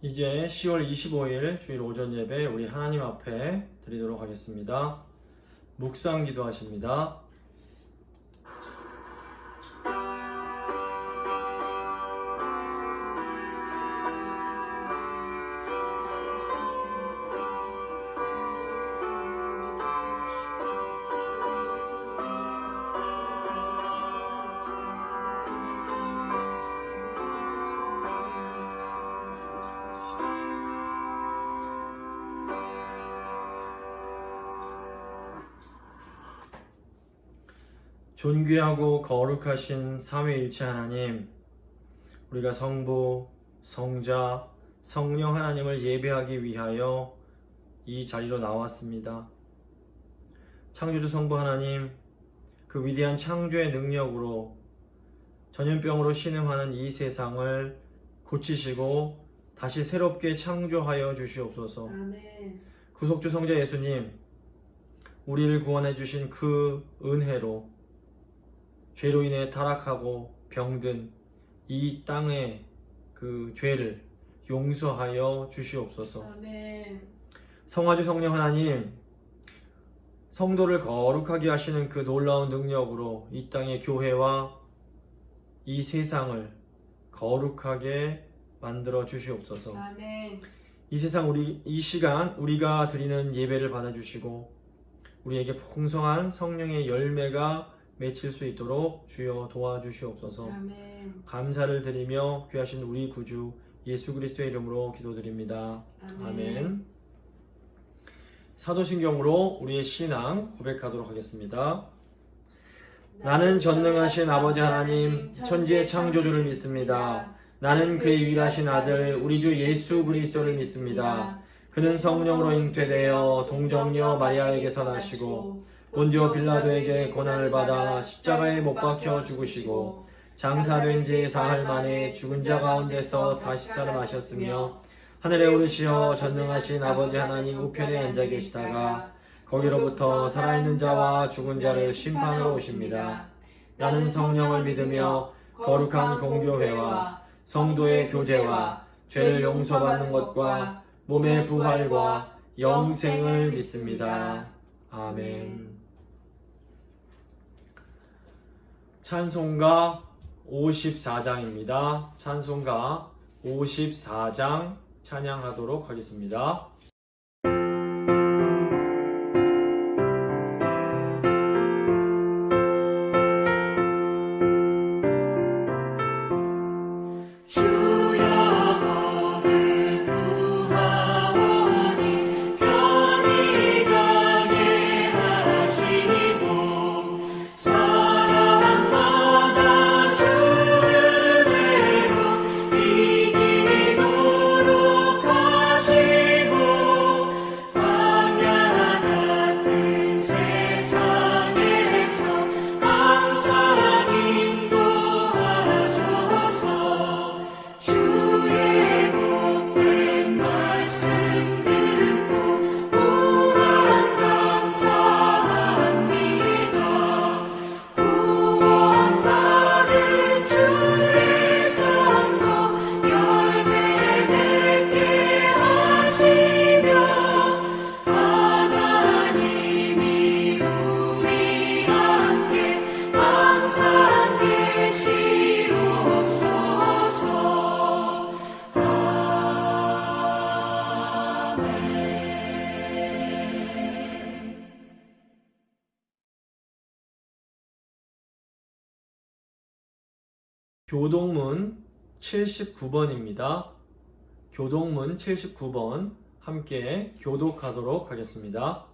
이제 10월 25일 주일 오전 예배 우리 하나님 앞에 드리도록 하겠습니다. 묵상 기도하십니다. 존귀하고 거룩하신 삼위일체 하나님, 우리가 성부, 성자, 성령 하나님을 예배하기 위하여 이 자리로 나왔습니다. 창조주 성부 하나님, 그 위대한 창조의 능력으로 전염병으로 신음하는 이 세상을 고치시고 다시 새롭게 창조하여 주시옵소서. 아멘. 구속주 성자 예수님, 우리를 구원해 주신 그 은혜로 죄로 인해 타락하고 병든 이 땅의 그 죄를 용서하여 주시옵소서. 아멘. 성화주 성령 하나님, 성도를 거룩하게 하시는 그 놀라운 능력으로 이 땅의 교회와 이 세상을 거룩하게 만들어 주시옵소서. 아멘. 이 세상 이 시간 우리가 드리는 예배를 받아주시고 우리에게 풍성한 성령의 열매가 맺힐 수 있도록 주여 도와주시옵소서. 아멘. 감사를 드리며 귀하신 우리 구주 예수 그리스도의 이름으로 기도드립니다. 아멘. 사도신경으로 우리의 신앙 고백하도록 하겠습니다. 나는 전능하신 아버지 하나님 천지의 창조주를 믿습니다. 나는 그의 유일하신 아들 우리 주 예수 그리스도를 믿습니다. 그는 성령으로 잉태되어 동정녀 마리아에게서 나시고 본디오 빌라도에게 고난을 받아 십자가에 못 박혀 죽으시고 장사된 지 사흘 만에 죽은 자 가운데서 다시 살아나셨으며 하늘에 오르시어 전능하신 아버지 하나님 우편에 앉아 계시다가 거기로부터 살아있는 자와 죽은 자를 심판하러 오십니다. 나는 성령을 믿으며 거룩한 공교회와 성도의 교제와 죄를 용서받는 것과 몸의 부활과 영생을 믿습니다. 아멘. 찬송가 54장입니다. 찬송가 54장 찬양하도록 하겠습니다. 교동문 79번입니다. 교동문 79번 함께 교독하도록 하겠습니다.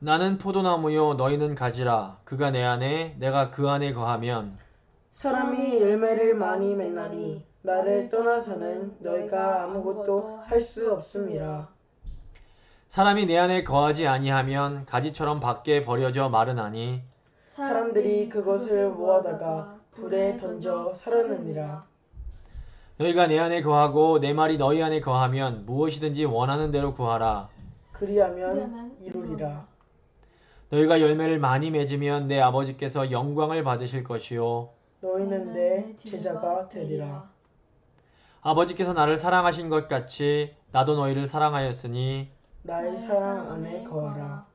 나는 포도나무요 너희는 가지라. 그가 내 안에 내가 그 안에 거하면 사람이 열매를 많이 맺나니 나를 떠나서는 너희가 아무것도 할 수 없음이라. 사람이 내 안에 거하지 아니하면 가지처럼 밖에 버려져 마르나니 사람들이 그것을 모아다가 불에 던져 사르느니라. 너희가 내 안에 거하고 내 말이 너희 안에 거하면 무엇이든지 원하는 대로 구하라. 그리하면 이루리라. 너희가 열매를 많이 맺으면 내 아버지께서 영광을 받으실 것이요 너희는 내 제자가 되리라. 아버지께서 나를 사랑하신 것 같이 나도 너희를 사랑하였으니 나의 사랑 안에 거하라.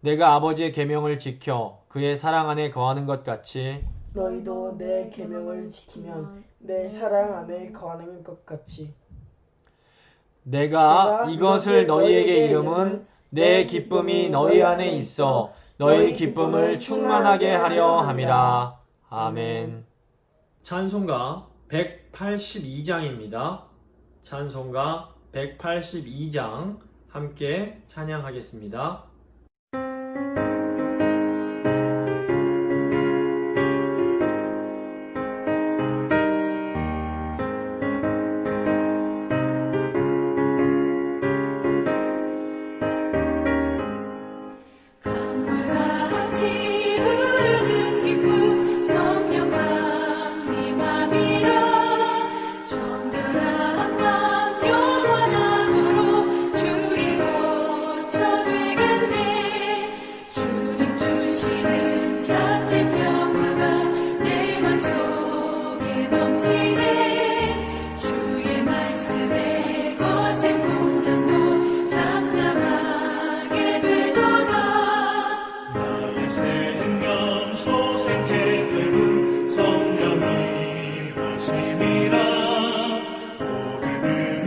내가 아버지의 계명을 지켜 그의 사랑 안에 거하는 것 같이 너희도 내 계명을 지키면 내 사랑 안에 거하는 것 같이. 내가 이것을 너희에게 이름은 내 기쁨이 너희 안에 있어 너희 기쁨을 충만하게 하려 함이라. 아멘. 찬송가 182장입니다. 찬송가 182장 함께 찬양하겠습니다. 강물같이 흐르는 기쁨 성령과 네 맘이라 정결한 맘 영원하도록 주의 거처 되겠네. 주님 주시는 참된 평화가 내 맘속에 넘치네. 주의 말씀에 거센 풍랑도 잠잠하게 되도다. 나의 생명 소생케 되는 성령이 오심이라. 모든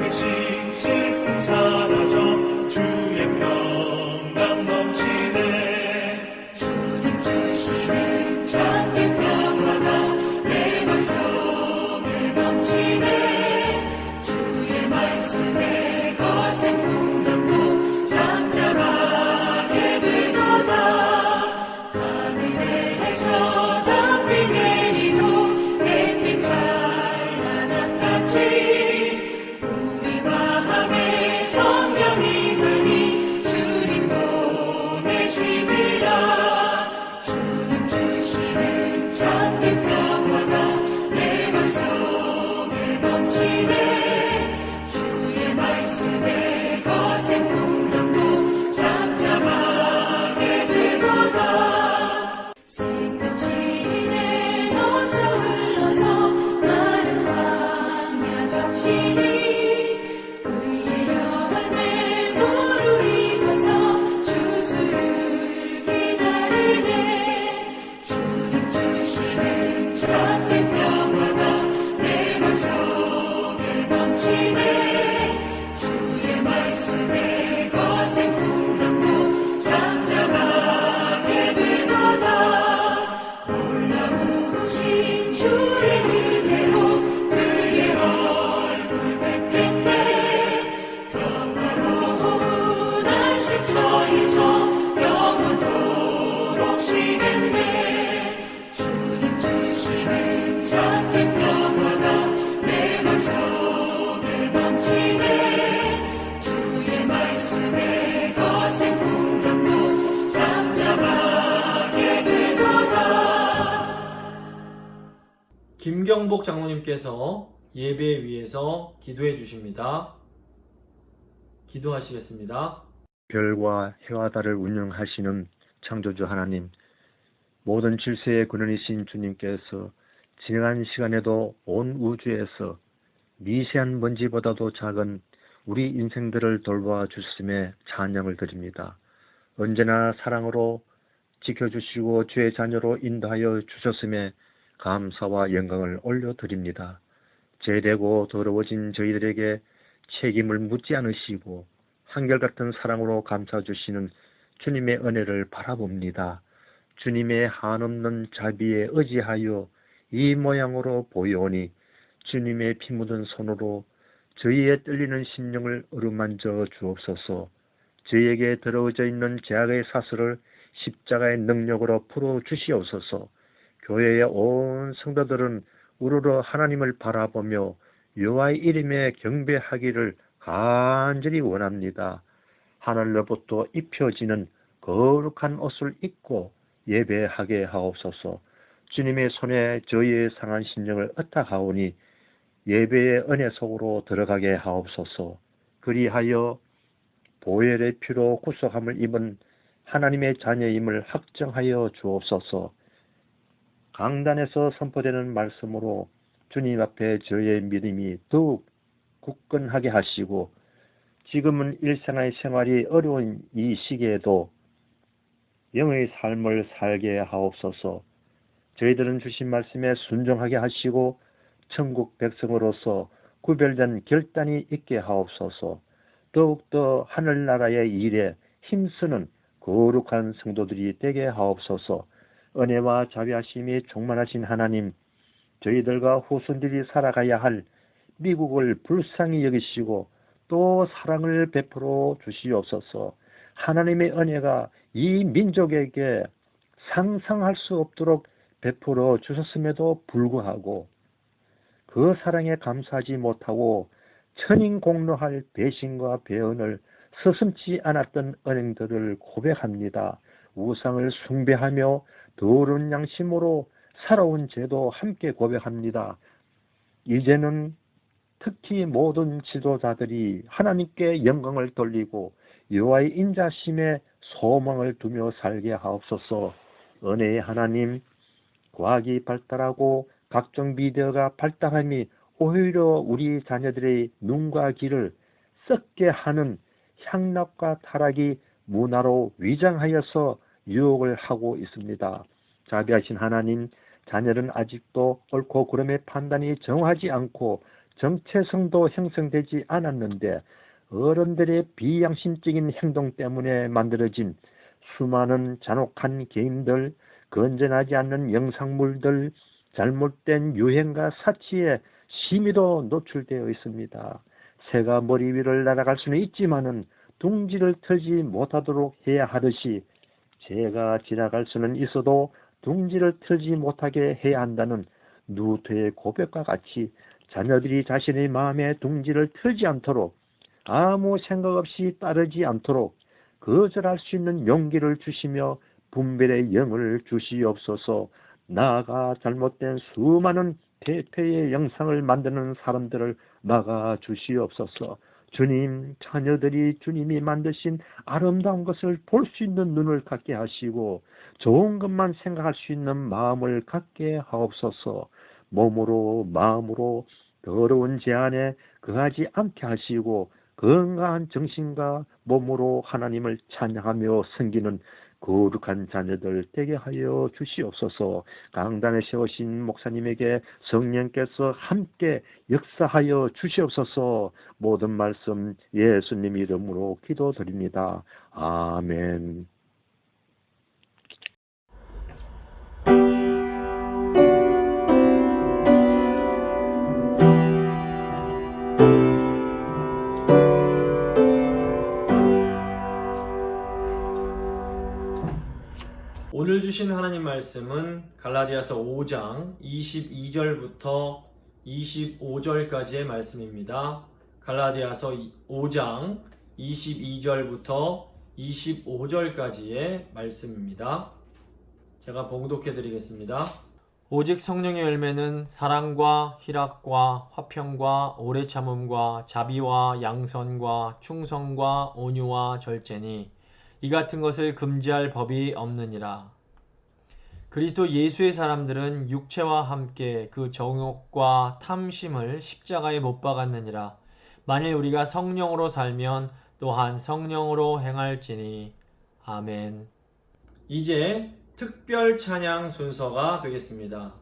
의심 슬픔 사라져 주의 평강 넘치네. 주님 주시는 참된 평화가 내 맘속에 넘치네. 주의 말씀에 거센 풍랑도 잠잠하게 되도다. 하늘에서 담비 내리고 햇빛 찬란함같이 우리 마음에 성령님만이 주님 보내심이라. 주님 주시는 참된 평화가 내 맘속에 넘치네. 주의 말씀에 거센 풍랑도 잠잠하게 되도다. 생명신에 넘쳐 흘러서 많은 광야 적시니 의의 열매 무르익어서 주수를 기다리네. 주님 주시는 참된 평화가 내 맘속에 넘치네. 주의 말씀에 거센 풍랑도 잠잠하게 되도다. 놀라우신 주의 은혜로 그의 얼굴 뵙겠네. 평화로운 안식처에서 영원토록 쉬겠네. 주님 주시는 참된 평화가 내 맘속에 넘치네. 주의 말씀에 거센 풍랑도 잠잠하게 되도다. 김경복 장로님께서 예배 위에서 기도해 주십니다. 기도하시겠습니다. 별과 해와 달을 운영하시는 창조주 하나님, 모든 질서의 근원이신 주님께서 지나간 시간에도 온 우주에서 미세한 먼지보다도 작은 우리 인생들을 돌봐 주심에 찬양을 드립니다. 언제나 사랑으로 지켜주시고 주의 자녀로 인도하여 주셨음에 감사와 영광을 올려드립니다. 죄되고 더러워진 저희들에게 책임을 묻지 않으시고 한결같은 사랑으로 감싸주시는 주님의 은혜를 바라봅니다. 주님의 한없는 자비에 의지하여 이 모양으로 보여오니 주님의 피 묻은 손으로 저희의 떨리는 심령을 어루만져 주옵소서. 저희에게 더러워져 있는 죄악의 사슬을 십자가의 능력으로 풀어주시옵소서. 교회의 온 성도들은 우러러 하나님을 바라보며 여호와의 이름에 경배하기를 간절히 원합니다. 하늘로부터 입혀지는 거룩한 옷을 입고 예배하게 하옵소서. 주님의 손에 저희의 상한 심령을 의탁하오니 예배의 은혜 속으로 들어가게 하옵소서. 그리하여 보혈의 피로 구속함을 입은 하나님의 자녀임을 확정하여 주옵소서. 강단에서 선포되는 말씀으로 주님 앞에 저의 믿음이 더욱 굳건하게 하시고 지금은 일상의 생활이 어려운 이 시기에도 영의 삶을 살게 하옵소서. 저희들은 주신 말씀에 순종하게 하시고 천국 백성으로서 구별된 결단이 있게 하옵소서. 더욱더 하늘나라의 일에 힘쓰는 거룩한 성도들이 되게 하옵소서. 은혜와 자비하심이 충만하신 하나님, 저희들과 후손들이 살아가야 할 미국을 불쌍히 여기시고 또 사랑을 베풀어 주시옵소서. 하나님의 은혜가 이 민족에게 상상할 수 없도록 베풀어 주셨음에도 불구하고 그 사랑에 감사하지 못하고 천인공노할 배신과 배은을 서슴지 않았던 은행들을 고백합니다. 우상을 숭배하며 더러운 양심으로 살아온 죄도 함께 고백합니다. 이제는 특히 모든 지도자들이 하나님께 영광을 돌리고 여호와의 인자심에 소망을 두며 살게 하옵소서. 은혜의 하나님, 과학이 발달하고 각종 미디어가 발달함이 오히려 우리 자녀들의 눈과 귀를 썩게 하는 향락과 타락이 문화로 위장하여서 유혹을 하고 있습니다. 자비하신 하나님, 자녀는 아직도 옳고 그름의 판단이 정하지 않고 정체성도 형성되지 않았는데 어른들의 비양심적인 행동 때문에 만들어진 수많은 잔혹한 게임들, 건전하지 않는 영상물들, 잘못된 유행과 사치에 심히도 노출되어 있습니다. 새가 머리 위를 날아갈 수는 있지만은 둥지를 털지 못하도록 해야 하듯이 새가 지나갈 수는 있어도 둥지를 털지 못하게 해야 한다는 누트의 고백과 같이 자녀들이 자신의 마음에 둥지를 털지 않도록 아무 생각 없이 따르지 않도록 거절할 수 있는 용기를 주시며 분별의 영을 주시옵소서. 나아가 잘못된 수많은 대패의 영상을 만드는 사람들을 막아 주시옵소서. 주님, 자녀들이 주님이 만드신 아름다운 것을 볼 수 있는 눈을 갖게 하시고 좋은 것만 생각할 수 있는 마음을 갖게 하옵소서. 몸으로 마음으로 더러운 죄 안에 거하지 않게 하시고 건강한 정신과 몸으로 하나님을 찬양하며 섬기는 거룩한 자녀들 되게 하여 주시옵소서. 강단에 세우신 목사님에게 성령께서 함께 역사하여 주시옵소서. 모든 말씀 예수님 이름으로 기도드립니다. 아멘. 오늘 주신 하나님 말씀은 갈라디아서 5장 22절부터 25절까지의 말씀입니다. 갈라디아서 5장 22절부터 25절까지의 말씀입니다. 제가 봉독해 드리겠습니다. 오직 성령의 열매는 사랑과 희락과 화평과 오래 참음과 자비와 양선과 충성과 온유와 절제니 이 같은 것을 금지할 법이 없느니라. 그리스도 예수의 사람들은 육체와 함께 그 정욕과 탐심을 십자가에 못 박았느니라. 만일 우리가 성령으로 살면 또한 성령으로 행할지니. 아멘. 이제 특별 찬양 순서가 되겠습니다.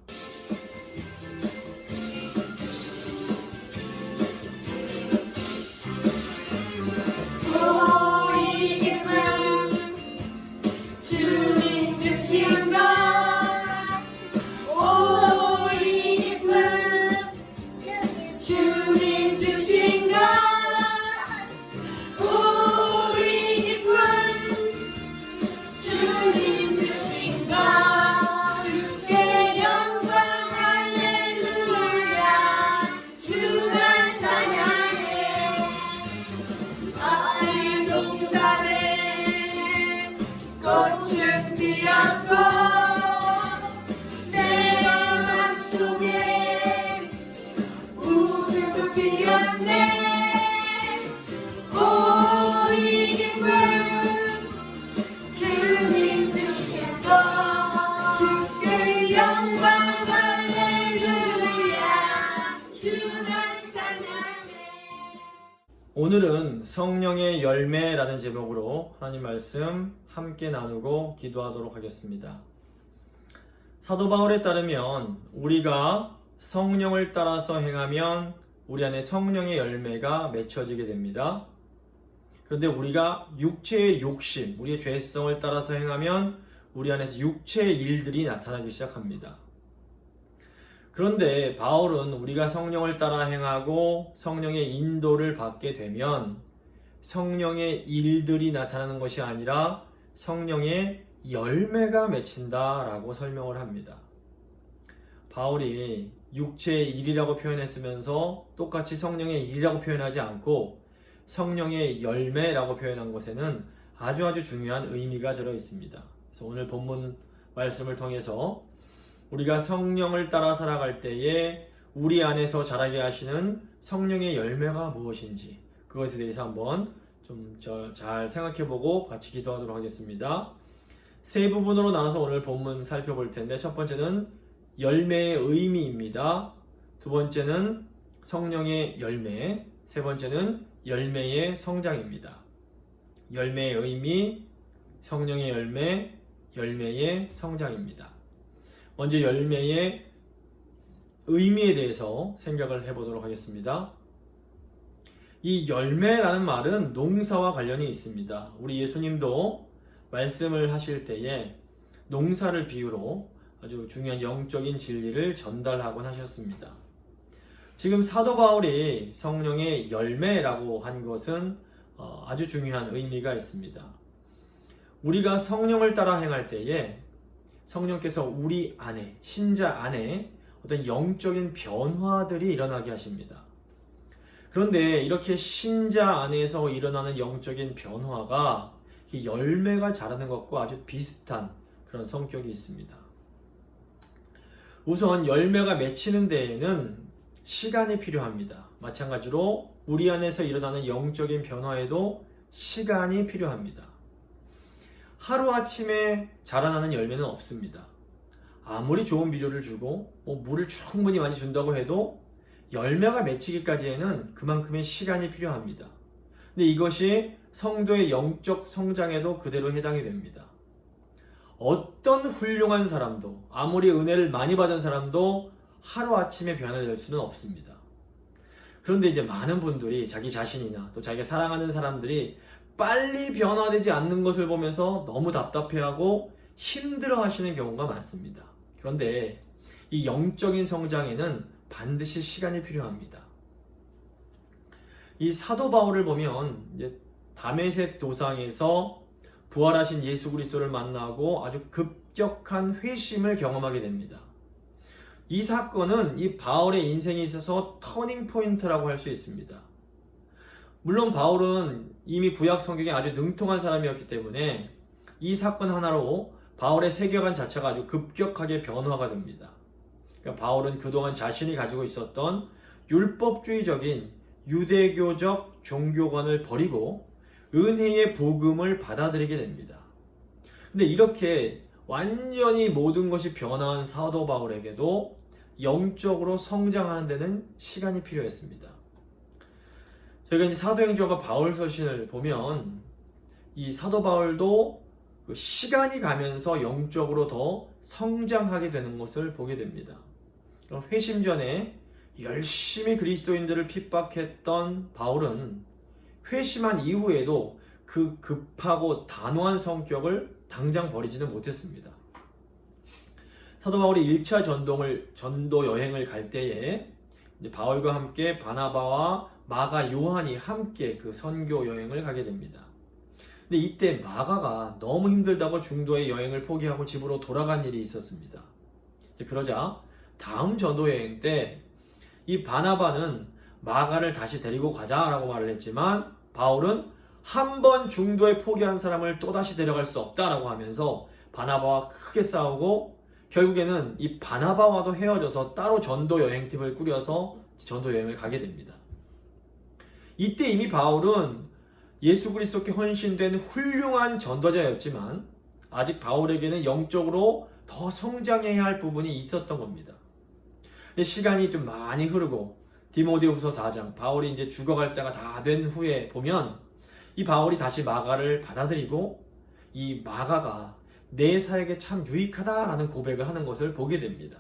주께 영광 할렐루야. 오늘은 성령의 열매라는 제목으로 하나님 말씀 함께 나누고 기도하도록 하겠습니다. 사도 바울에 따르면 우리가 성령을 따라서 행하면 우리 안에 성령의 열매가 맺혀지게 됩니다. 그런데 우리가 육체의 욕심, 우리의 죄성을 따라서 행하면 우리 안에서 육체의 일들이 나타나기 시작합니다. 그런데 바울은 우리가 성령을 따라 행하고 성령의 인도를 받게 되면 성령의 일들이 나타나는 것이 아니라 성령의 열매가 맺힌다라고 설명을 합니다. 바울이 육체의 일이라고 표현했으면서 똑같이 성령의 일이라고 표현하지 않고 성령의 열매라고 표현한 것에는 아주 중요한 의미가 들어 있습니다. 그래서 오늘 본문 말씀을 통해서 우리가 성령을 따라 살아갈 때에 우리 안에서 자라게 하시는 성령의 열매가 무엇인지 그것에 대해서 한번 좀 잘 생각해보고 같이 기도하도록 하겠습니다. 세 부분으로 나눠서 오늘 본문 살펴볼 텐데 첫 번째는 열매의 의미입니다. 두 번째는 성령의 열매, 세 번째는 열매의 성장입니다. 열매의 의미, 성령의 열매, 열매의 성장입니다. 먼저 열매의 의미에 대해서 생각을 해보도록 하겠습니다. 이 열매라는 말은 농사와 관련이 있습니다. 우리 예수님도 말씀을 하실 때에 농사를 비유로 아주 중요한 영적인 진리를 전달하곤 하셨습니다. 지금 사도 바울이 성령의 열매라고 한 것은 아주 중요한 의미가 있습니다. 우리가 성령을 따라 행할 때에 성령께서 우리 안에, 신자 안에 어떤 영적인 변화들이 일어나게 하십니다. 그런데 이렇게 신자 안에서 일어나는 영적인 변화가 이 열매가 자라는 것과 아주 비슷한 그런 성격이 있습니다. 우선 열매가 맺히는 데에는 시간이 필요합니다. 마찬가지로 우리 안에서 일어나는 영적인 변화에도 시간이 필요합니다. 하루아침에 자라나는 열매는 없습니다. 아무리 좋은 비료를 주고 물을 충분히 많이 준다고 해도 열매가 맺히기까지에는 그만큼의 시간이 필요합니다. 근데 이것이 성도의 영적 성장에도 그대로 해당이 됩니다. 어떤 훌륭한 사람도 아무리 은혜를 많이 받은 사람도 하루아침에 변화될 수는 없습니다. 그런데 이제 많은 분들이 자기 자신이나 또 자기가 사랑하는 사람들이 빨리 변화되지 않는 것을 보면서 너무 답답해하고 힘들어 하시는 경우가 많습니다. 그런데 이 영적인 성장에는 반드시 시간이 필요합니다. 이 사도 바울을 보면 이제 다메섹 도상에서 부활하신 예수 그리스도를 만나고 아주 급격한 회심을 경험하게 됩니다. 이 사건은 이 바울의 인생에 있어서 터닝 포인트라고 할 수 있습니다. 물론 바울은 이미 구약 성경에 아주 능통한 사람이었기 때문에 이 사건 하나로 바울의 세계관 자체가 아주 급격하게 변화가 됩니다. 그러니까 바울은 그동안 자신이 가지고 있었던 율법주의적인 유대교적 종교관을 버리고 은혜의 복음을 받아들이게 됩니다. 근데 이렇게 완전히 모든 것이 변화한 사도 바울에게도 영적으로 성장하는 데는 시간이 필요했습니다. 저희가 이제 사도행전과 바울서신을 보면 이 사도 바울도 그 시간이 가면서 영적으로 더 성장하게 되는 것을 보게 됩니다. 회심 전에 열심히 그리스도인들을 핍박했던 바울은 회심한 이후에도 그 급하고 단호한 성격을 당장 버리지는 못했습니다. 사도 바울이 1차 전도 여행을 갈 때에 이제 바울과 함께 바나바와 마가 요한이 함께 그 선교 여행을 가게 됩니다. 근데 이때 마가가 너무 힘들다고 중도의 여행을 포기하고 집으로 돌아간 일이 있었습니다. 그러자 다음 전도 여행 때 이 바나바는 마가를 다시 데리고 가자라고 말을 했지만 바울은 한 번 중도에 포기한 사람을 또다시 데려갈 수 없다라고 하면서 바나바와 크게 싸우고 결국에는 이 바나바와도 헤어져서 따로 전도 여행팀을 꾸려서 전도 여행을 가게 됩니다. 이때 이미 바울은 예수 그리스도께 헌신된 훌륭한 전도자였지만 아직 바울에게는 영적으로 더 성장해야 할 부분이 있었던 겁니다. 시간이 좀 많이 흐르고 디모데후서 4장, 바울이 이제 죽어갈 때가 다 된 후에 보면 이 바울이 다시 마가를 받아들이고 이 마가가 내 사역에 참 유익하다라는 고백을 하는 것을 보게 됩니다.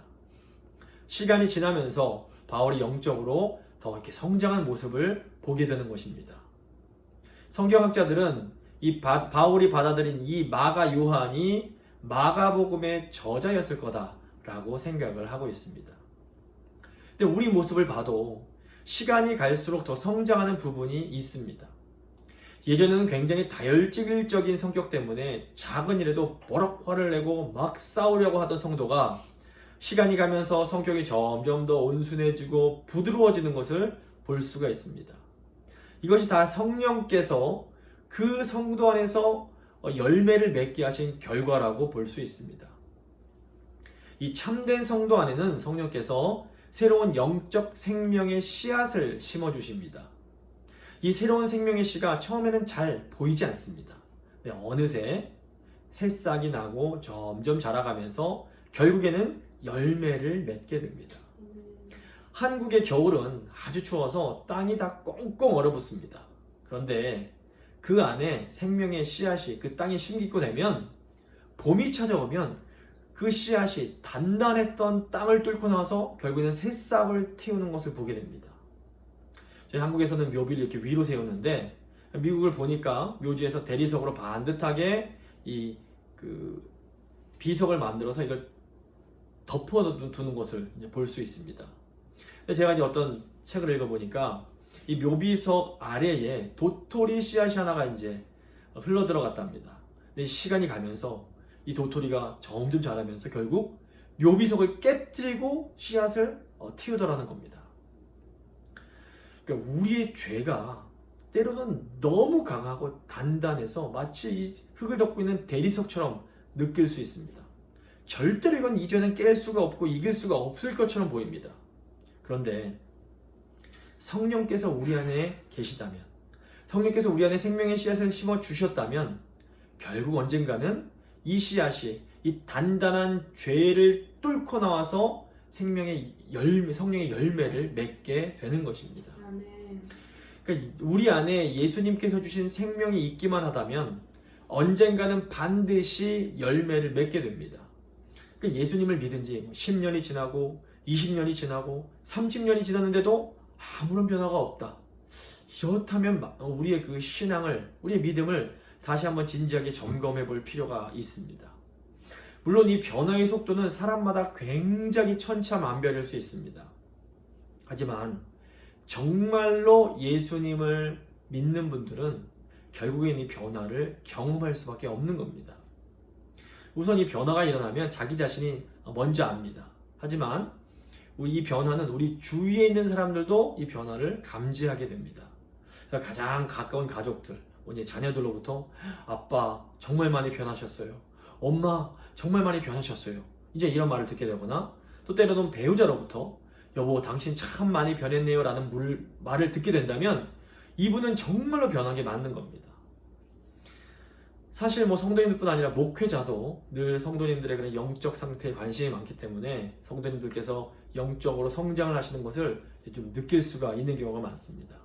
시간이 지나면서 바울이 영적으로 더 이렇게 성장한 모습을 보게 되는 것입니다. 성경학자들은 이 바울이 받아들인 이 마가 요한이 마가복음의 저자였을 거다라고 생각을 하고 있습니다. 근데 우리 모습을 봐도 시간이 갈수록 더 성장하는 부분이 있습니다. 예전에는 굉장히 다혈질적인 성격 때문에 작은 일에도 버럭 화를 내고 막 싸우려고 하던 성도가 시간이 가면서 성격이 점점 더 온순해지고 부드러워지는 것을 볼 수가 있습니다. 이것이 다 성령께서 그 성도 안에서 열매를 맺게 하신 결과라고 볼 수 있습니다. 이 참된 성도 안에는 성령께서 새로운 영적 생명의 씨앗을 심어주십니다. 이 새로운 생명의 씨가 처음에는 잘 보이지 않습니다. 어느새 새싹이 나고 점점 자라가면서 결국에는 열매를 맺게 됩니다. 한국의 겨울은 아주 추워서 땅이 다 꽁꽁 얼어붙습니다. 그런데 그 안에 생명의 씨앗이 그 땅에 심기고 되면 봄이 찾아오면 그 씨앗이 단단했던 땅을 뚫고 나서 결국에는 새싹을 틔우는 것을 보게 됩니다. 저희 한국에서는 묘비를 이렇게 위로 세우는데 미국을 보니까 묘지에서 대리석으로 반듯하게 비석을 만들어서 이걸 덮어두는 것을 볼 수 있습니다. 제가 이제 어떤 책을 읽어보니까 이 묘비석 아래에 도토리 씨앗이 하나가 이제 흘러 들어갔답니다. 근데 시간이 가면서 이 도토리가 점점 자라면서 결국 묘비석을 깨뜨리고 씨앗을 틔우더라는 겁니다. 그러니까 우리의 죄가 때로는 너무 강하고 단단해서 마치 이 흙을 덮고 있는 대리석처럼 느낄 수 있습니다. 절대로 이건 이 죄는 깰 수가 없고 이길 수가 없을 것처럼 보입니다. 그런데 성령께서 우리 안에 계시다면, 성령께서 우리 안에 생명의 씨앗을 심어 주셨다면 결국 언젠가는 이 씨앗이 이 단단한 죄를 뚫고 나와서 성령의 열매를 맺게 되는 것입니다. 그러니까 우리 안에 예수님께서 주신 생명이 있기만 하다면 언젠가는 반드시 열매를 맺게 됩니다. 그러니까 예수님을 믿은 지 10년이 지나고 20년이 지나고 30년이 지났는데도 아무런 변화가 없다. 그렇다면 우리의 그 신앙을, 우리의 믿음을 다시 한번 진지하게 점검해 볼 필요가 있습니다. 물론 이 변화의 속도는 사람마다 굉장히 천차만별일 수 있습니다. 하지만 정말로 예수님을 믿는 분들은 결국엔 이 변화를 경험할 수밖에 없는 겁니다. 우선 이 변화가 일어나면 자기 자신이 먼저 압니다. 하지만 이 변화는 우리 주위에 있는 사람들도 이 변화를 감지하게 됩니다. 가장 가까운 가족들, 이제 자녀들로부터 아빠 정말 많이 변하셨어요. 엄마 정말 많이 변하셨어요. 이제 이런 말을 듣게 되거나 또 때로는 배우자로부터 여보 당신 참 많이 변했네요 라는 말을 듣게 된다면 이분은 정말로 변한 게 맞는 겁니다. 사실 성도님들뿐 아니라 목회자도 늘 성도님들의 그런 영적 상태에 관심이 많기 때문에 성도님들께서 영적으로 성장을 하시는 것을 좀 느낄 수가 있는 경우가 많습니다.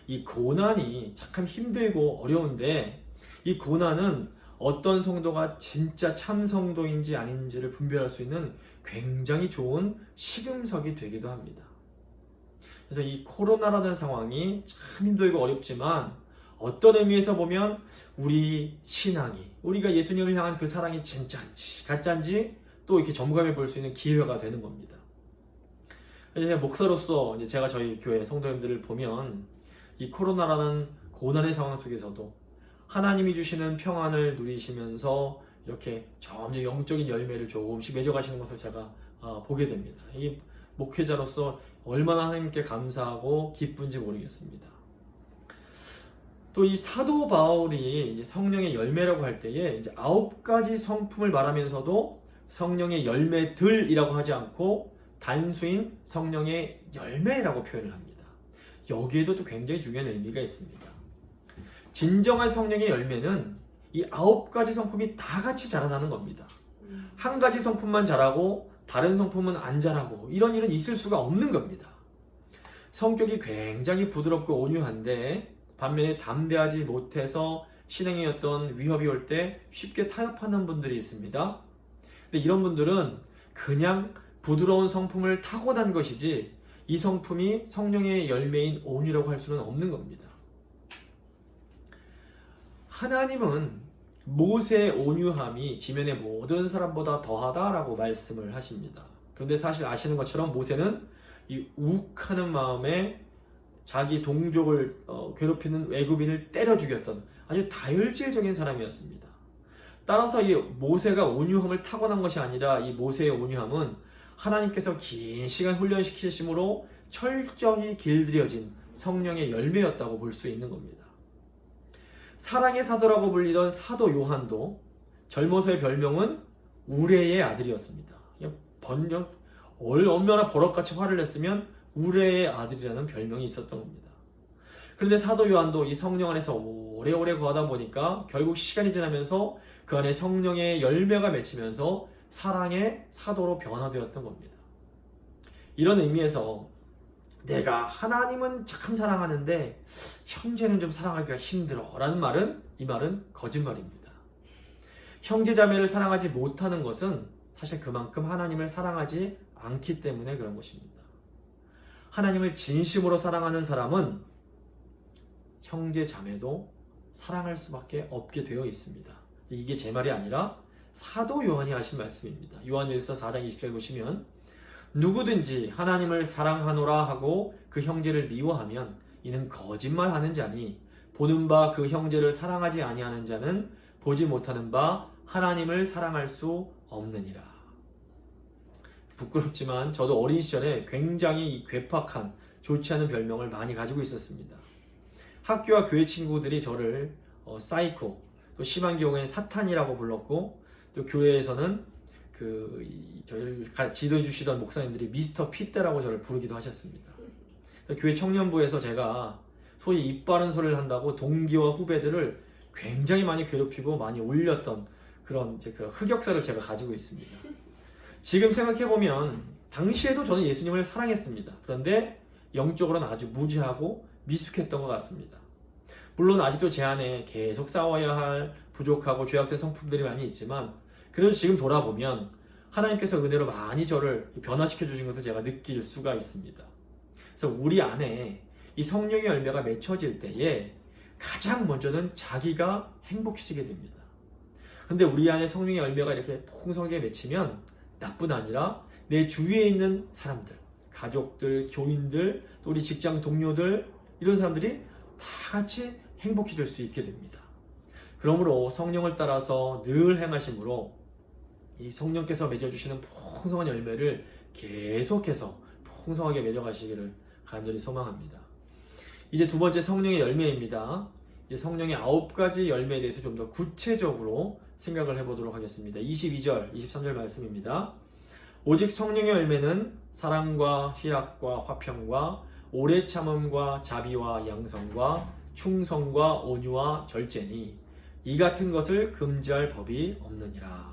이 고난이 참 힘들고 어려운데 이 고난은 어떤 성도가 진짜 참 성도인지 아닌지를 분별할 수 있는 굉장히 좋은 식음석이 되기도 합니다. 그래서 이 코로나라는 상황이 참 힘들고 어렵지만 어떤 의미에서 보면 우리 신앙이, 우리가 예수님을 향한 그 사랑이 진짜인지 가짜인지 또 이렇게 점검해 볼 수 있는 기회가 되는 겁니다. 이제 목사로서 이제 제가 저희 교회 성도님들을 보면 이 코로나라는 고난의 상황 속에서도 하나님이 주시는 평안을 누리시면서 이렇게 점점 영적인 열매를 조금씩 맺어가시는 것을 제가 보게 됩니다. 이 목회자로서 얼마나 하나님께 감사하고 기쁜지 모르겠습니다. 또 이 사도 바울이 이제 성령의 열매라고 할 때에 이제 9가지 성품을 말하면서도 성령의 열매들이라고 하지 않고 단수인 성령의 열매라고 표현을 합니다. 여기에도 또 굉장히 중요한 의미가 있습니다. 진정한 성령의 열매는 이 9가지 성품이 다 같이 자라나는 겁니다. 한 가지 성품만 자라고 다른 성품은 안 자라고 이런 일은 있을 수가 없는 겁니다. 성격이 굉장히 부드럽고 온유한데 반면에 담대하지 못해서 신앙에 어떤 위협이 올 때 쉽게 타협하는 분들이 있습니다. 근데 이런 분들은 그냥 부드러운 성품을 타고난 것이지 이 성품이 성령의 열매인 온유라고 할 수는 없는 겁니다. 하나님은 모세의 온유함이 지면의 모든 사람보다 더하다라고 말씀을 하십니다. 그런데 사실 아시는 것처럼 모세는 이 욱하는 마음에 자기 동족을 괴롭히는 애굽인을 때려 죽였던 아주 다혈질적인 사람이었습니다. 따라서 이 모세가 온유함을 타고난 것이 아니라 이 모세의 온유함은 하나님께서 긴 시간 훈련시키심으로 철저히 길들여진 성령의 열매였다고 볼 수 있는 겁니다. 사랑의 사도라고 불리던 사도 요한도 젊어서의 별명은 우레의 아들이었습니다. 얼마나 버럭같이 화를 냈으면 우레의 아들이라는 별명이 있었던 겁니다. 그런데 사도 요한도 이 성령 안에서 오래오래 거하다 보니까 결국 시간이 지나면서 그 안에 성령의 열매가 맺히면서 사랑의 사도로 변화되었던 겁니다. 이런 의미에서 내가 하나님은 참 사랑하는데 형제는 좀 사랑하기가 힘들어 라는 말은 이 말은 거짓말입니다. 형제자매를 사랑하지 못하는 것은 사실 그만큼 하나님을 사랑하지 않기 때문에 그런 것입니다. 하나님을 진심으로 사랑하는 사람은 형제자매도 사랑할 수밖에 없게 되어 있습니다. 이게 제 말이 아니라 사도 요한이 하신 말씀입니다. 요한일서 4장 20절 보시면 누구든지 하나님을 사랑하노라 하고 그 형제를 미워하면 이는 거짓말하는 자니 보는 바 그 형제를 사랑하지 아니하는 자는 보지 못하는 바 하나님을 사랑할 수 없느니라. 부끄럽지만 저도 어린 시절에 굉장히 괴팍한 좋지 않은 별명을 많이 가지고 있었습니다. 학교와 교회 친구들이 저를 사이코, 또 심한 경우에는 사탄이라고 불렀고, 또 교회에서는 저희를 지도해 주시던 목사님들이 미스터 핏대라고 저를 부르기도 하셨습니다. 교회 청년부에서 제가 소위 입 바른 소리를 한다고 동기와 후배들을 굉장히 많이 괴롭히고 많이 올렸던 그런 그 흑역사를 제가 가지고 있습니다. 지금 생각해보면 당시에도 저는 예수님을 사랑했습니다. 그런데 영적으로는 아주 무지하고 미숙했던 것 같습니다. 물론 아직도 제 안에 계속 싸워야 할 부족하고 죄악된 성품들이 많이 있지만 그래도 지금 돌아보면 하나님께서 은혜로 많이 저를 변화시켜 주신 것을 제가 느낄 수가 있습니다. 그래서 우리 안에 이 성령의 열매가 맺혀질 때에 가장 먼저는 자기가 행복해지게 됩니다. 근데 우리 안에 성령의 열매가 이렇게 풍성하게 맺히면 나뿐 아니라 내 주위에 있는 사람들, 가족들, 교인들, 또 우리 직장 동료들, 이런 사람들이 다 같이 행복해질 수 있게 됩니다. 그러므로 성령을 따라서 늘 행하심으로 이 성령께서 맺어주시는 풍성한 열매를 계속해서 풍성하게 맺어가시기를 간절히 소망합니다. 이제 두 번째 성령의 열매입니다. 이제 성령의 9가지 열매에 대해서 좀 더 구체적으로 생각을 해보도록 하겠습니다. 22절, 23절 말씀입니다. 오직 성령의 열매는 사랑과 희락과 화평과 오래 참음과 자비와 양성과 충성과 온유와 절제니 이 같은 것을 금지할 법이 없느니라.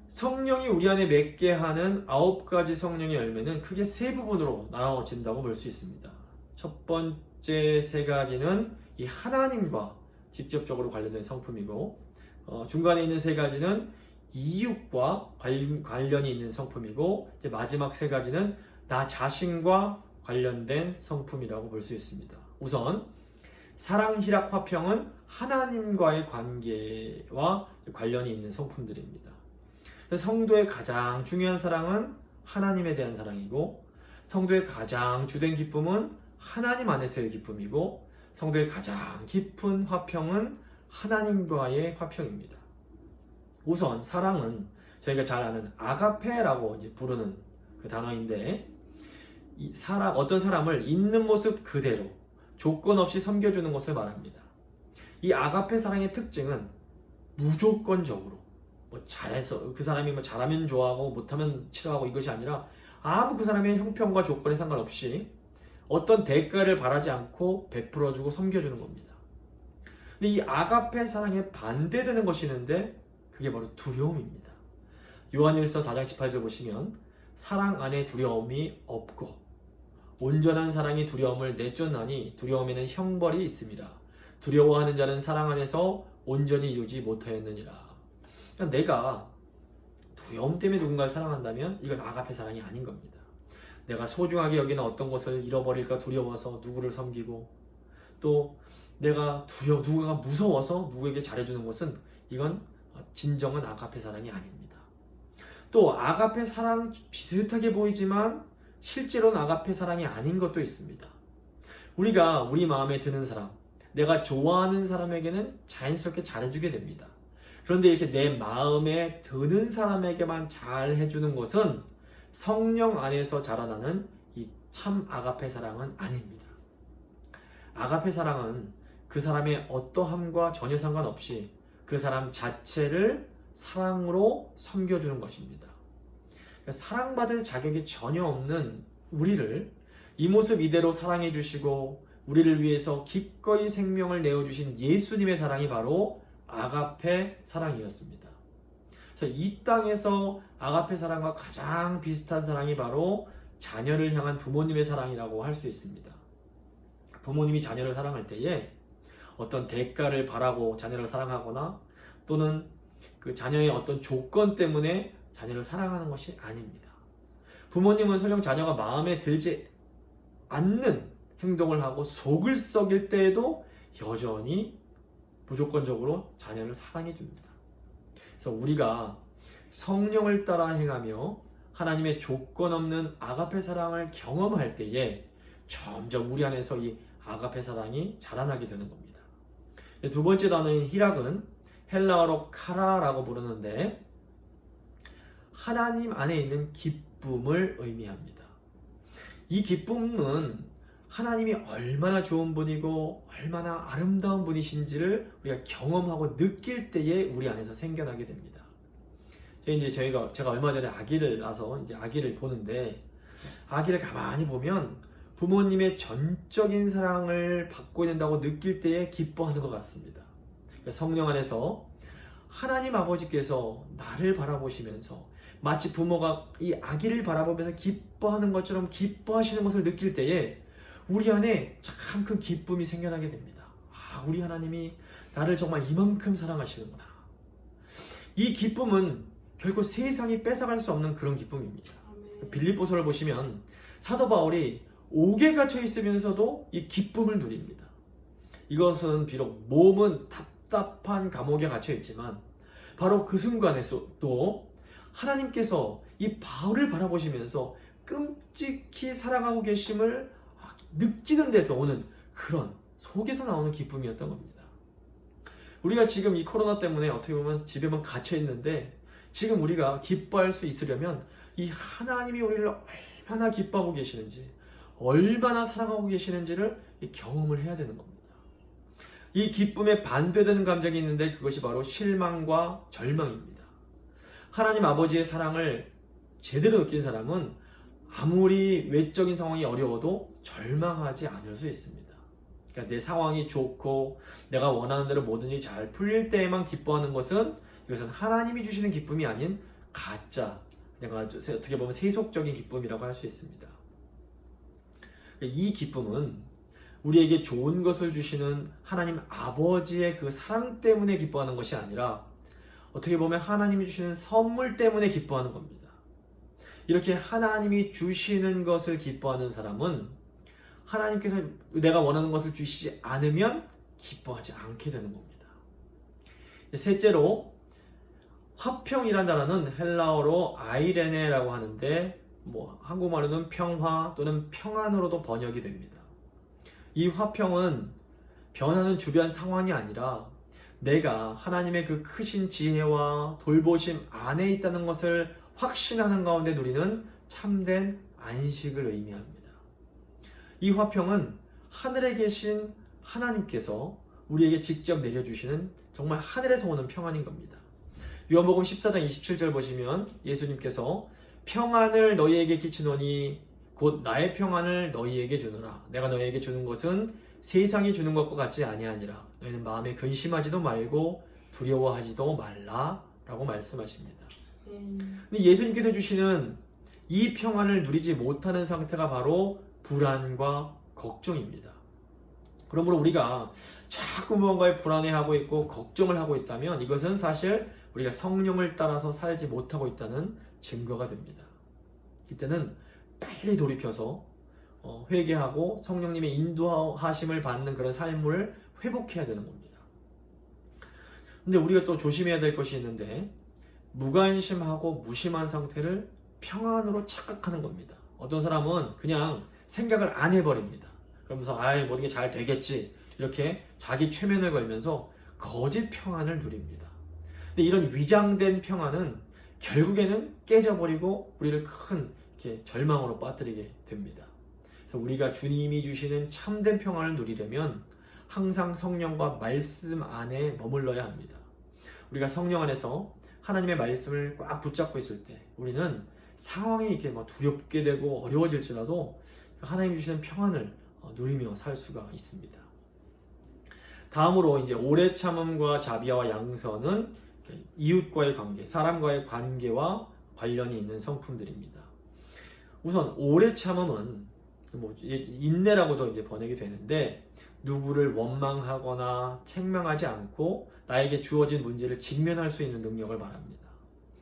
성령이 우리 안에 맺게 하는 9가지 성령의 열매는 크게 세 부분으로 나눠진다고 볼 수 있습니다. 첫 번째 3가지는 이 하나님과 직접적으로 관련된 성품이고, 중간에 있는 3가지는 이웃과 관련이 있는 성품이고, 이제 마지막 3가지는 나 자신과 관련된 성품이라고 볼 수 있습니다. 우선 사랑, 희락, 화평은 하나님과의 관계와 관련이 있는 성품들입니다. 성도의 가장 중요한 사랑은 하나님에 대한 사랑이고, 성도의 가장 주된 기쁨은 하나님 안에서의 기쁨이고, 성도의 가장 깊은 화평은 하나님과의 화평입니다. 우선 사랑은 저희가 잘 아는 아가페라고 이제 부르는 그 단어인데, 어떤 사람을 있는 모습 그대로 조건 없이 섬겨주는 것을 말합니다. 이 아가페 사랑의 특징은 무조건적으로 잘해서 그 사람이 잘하면 좋아하고 못하면 싫어하고 이것이 아니라 아무 그 사람의 형편과 조건에 상관없이 어떤 대가를 바라지 않고 베풀어주고 섬겨주는 겁니다. 근데 이 아가페 사랑에 반대되는 것이 있는데 그게 바로 두려움입니다. 요한일서 4장 18절 보시면 사랑 안에 두려움이 없고 온전한 사랑이 두려움을 내쫓나니 두려움에는 형벌이 있습니다. 두려워하는 자는 사랑 안에서 온전히 이루지 못하였느니라. 그러니까 내가 두려움 때문에 누군가를 사랑한다면 이건 아가페 사랑이 아닌 겁니다. 내가 소중하게 여기는 어떤 것을 잃어버릴까 두려워서 누구를 섬기고, 또 내가 누군가가 무서워서 누구에게 잘해주는 것은 이건 진정한 아가페 사랑이 아닙니다. 또 아가페 사랑 비슷하게 보이지만 실제로는 아가페 사랑이 아닌 것도 있습니다. 우리가 우리 마음에 드는 사람, 내가 좋아하는 사람에게는 자연스럽게 잘해주게 됩니다. 그런데 이렇게 내 마음에 드는 사람에게만 잘 해주는 것은 성령 안에서 자라나는 이 참 아가페 사랑은 아닙니다. 아가페 사랑은 그 사람의 어떠함과 전혀 상관없이 그 사람 자체를 사랑으로 섬겨주는 것입니다. 그러니까 사랑받을 자격이 전혀 없는 우리를 이 모습 이대로 사랑해 주시고 우리를 위해서 기꺼이 생명을 내어주신 예수님의 사랑이 바로 아가페 사랑이었습니다. 그래서 이 땅에서 아가페 사랑과 가장 비슷한 사랑이 바로 자녀를 향한 부모님의 사랑이라고 할 수 있습니다. 부모님이 자녀를 사랑할 때에 어떤 대가를 바라고 자녀를 사랑하거나 또는 그 자녀의 어떤 조건 때문에 자녀를 사랑하는 것이 아닙니다. 부모님은 설령 자녀가 마음에 들지 않는 행동을 하고 속을 썩일 때에도 여전히 무조건적으로 자녀를 사랑해 줍니다. 그래서 우리가 성령을 따라 행하며 하나님의 조건 없는 아가페 사랑을 경험할 때에 점점 우리 안에서 이 아가페 사랑이 자라나게 되는 겁니다. 두 번째 단어인 희락은 헬라어로 카라라고 부르는데 하나님 안에 있는 기쁨을 의미합니다. 이 기쁨은 하나님이 얼마나 좋은 분이고 얼마나 아름다운 분이신지를 우리가 경험하고 느낄 때에 우리 안에서 생겨나게 됩니다. 제가 얼마 전에 아기를 낳아서 이제 아기를 보는데 아기를 가만히 보면 부모님의 전적인 사랑을 받고 있다고 느낄 때에 기뻐하는 것 같습니다. 성령 안에서 하나님 아버지께서 나를 바라보시면서 마치 부모가 이 아기를 바라보면서 기뻐하는 것처럼 기뻐하시는 것을 느낄 때에 우리 안에 참 큰 기쁨이 생겨나게 됩니다. 우리 하나님이 나를 정말 이만큼 사랑하시는구나. 이 기쁨은 결코 세상이 뺏어갈 수 없는 그런 기쁨입니다. 빌립보서를 보시면 사도 바울이 옥에 갇혀 있으면서도 이 기쁨을 누립니다. 이것은 비록 몸은 답답한 감옥에 갇혀 있지만 바로 그 순간에서도 하나님께서 이 바울을 바라보시면서 끔찍히 사랑하고 계심을 느끼는 데서 오는 그런 속에서 나오는 기쁨이었던 겁니다. 우리가 지금 이 코로나 때문에 어떻게 보면 집에만 갇혀 있는데 지금 우리가 기뻐할 수 있으려면 이 하나님이 우리를 얼마나 기뻐하고 계시는지 얼마나 사랑하고 계시는지를 경험을 해야 되는 겁니다. 이 기쁨에 반대되는 감정이 있는데 그것이 바로 실망과 절망입니다. 하나님 아버지의 사랑을 제대로 느낀 사람은 아무리 외적인 상황이 어려워도 절망하지 않을 수 있습니다. 그러니까 내 상황이 좋고 내가 원하는 대로 모든 일이 잘 풀릴 때에만 기뻐하는 것은 이것은 하나님이 주시는 기쁨이 아닌 가짜, 내가 어떻게 보면 세속적인 기쁨이라고 할 수 있습니다. 이 기쁨은 우리에게 좋은 것을 주시는 하나님 아버지의 그 사랑 때문에 기뻐하는 것이 아니라 어떻게 보면 하나님이 주시는 선물 때문에 기뻐하는 겁니다. 이렇게 하나님이 주시는 것을 기뻐하는 사람은 하나님께서 내가 원하는 것을 주시지 않으면 기뻐하지 않게 되는 겁니다. 셋째로 화평이라는 단어는 헬라어로 아이레네라고 하는데 한국말로는 평화 또는 평안으로도 번역이 됩니다. 이 화평은 변하는 주변 상황이 아니라 내가 하나님의 그 크신 지혜와 돌보심 안에 있다는 것을 확신하는 가운데 누리는 참된 안식을 의미합니다. 이 화평은 하늘에 계신 하나님께서 우리에게 직접 내려주시는 정말 하늘에서 오는 평안인 겁니다. 요한복음 14장 27절 보시면 예수님께서 평안을 너희에게 끼치노니 곧 나의 평안을 너희에게 주노라. 내가 너희에게 주는 것은 세상이 주는 것과 같지 아니하니라. 너희는 마음에 근심하지도 말고 두려워하지도 말라 라고 말씀하십니다. 근데 예수님께서 주시는 이 평안을 누리지 못하는 상태가 바로 불안과 걱정입니다. 그러므로 우리가 자꾸 무언가에 불안해하고 있고 걱정을 하고 있다면 이것은 사실 우리가 성령을 따라서 살지 못하고 있다는 증거가 됩니다. 이때는 빨리 돌이켜서 회개하고 성령님의 인도하심을 받는 그런 삶을 회복해야 되는 겁니다. 근데 우리가 또 조심해야 될 것이 있는데 무관심하고 무심한 상태를 평안으로 착각하는 겁니다. 어떤 사람은 그냥 생각을 안 해버립니다. 그러면서 모든 게 잘 되겠지 이렇게 자기 최면을 걸면서 거짓 평안을 누립니다. 근데 이런 위장된 평안은 결국에는 깨져버리고 우리를 큰 이렇게 절망으로 빠뜨리게 됩니다. 그래서 우리가 주님이 주시는 참된 평안을 누리려면 항상 성령과 말씀 안에 머물러야 합니다. 우리가 성령 안에서 하나님의 말씀을 꽉 붙잡고 있을 때 우리는 상황이 이렇게 두렵게 되고 어려워질지라도 하나님이 주시는 평안을 누리며 살 수가 있습니다. 다음으로 이제 오래 참음과 자비와 양선은 이웃과의 관계, 사람과의 관계와 관련이 있는 성품들입니다. 우선 오래 참음은 인내라고도 이제 번역이 되는데 누구를 원망하거나 책망하지 않고 나에게 주어진 문제를 직면할 수 있는 능력을 말합니다.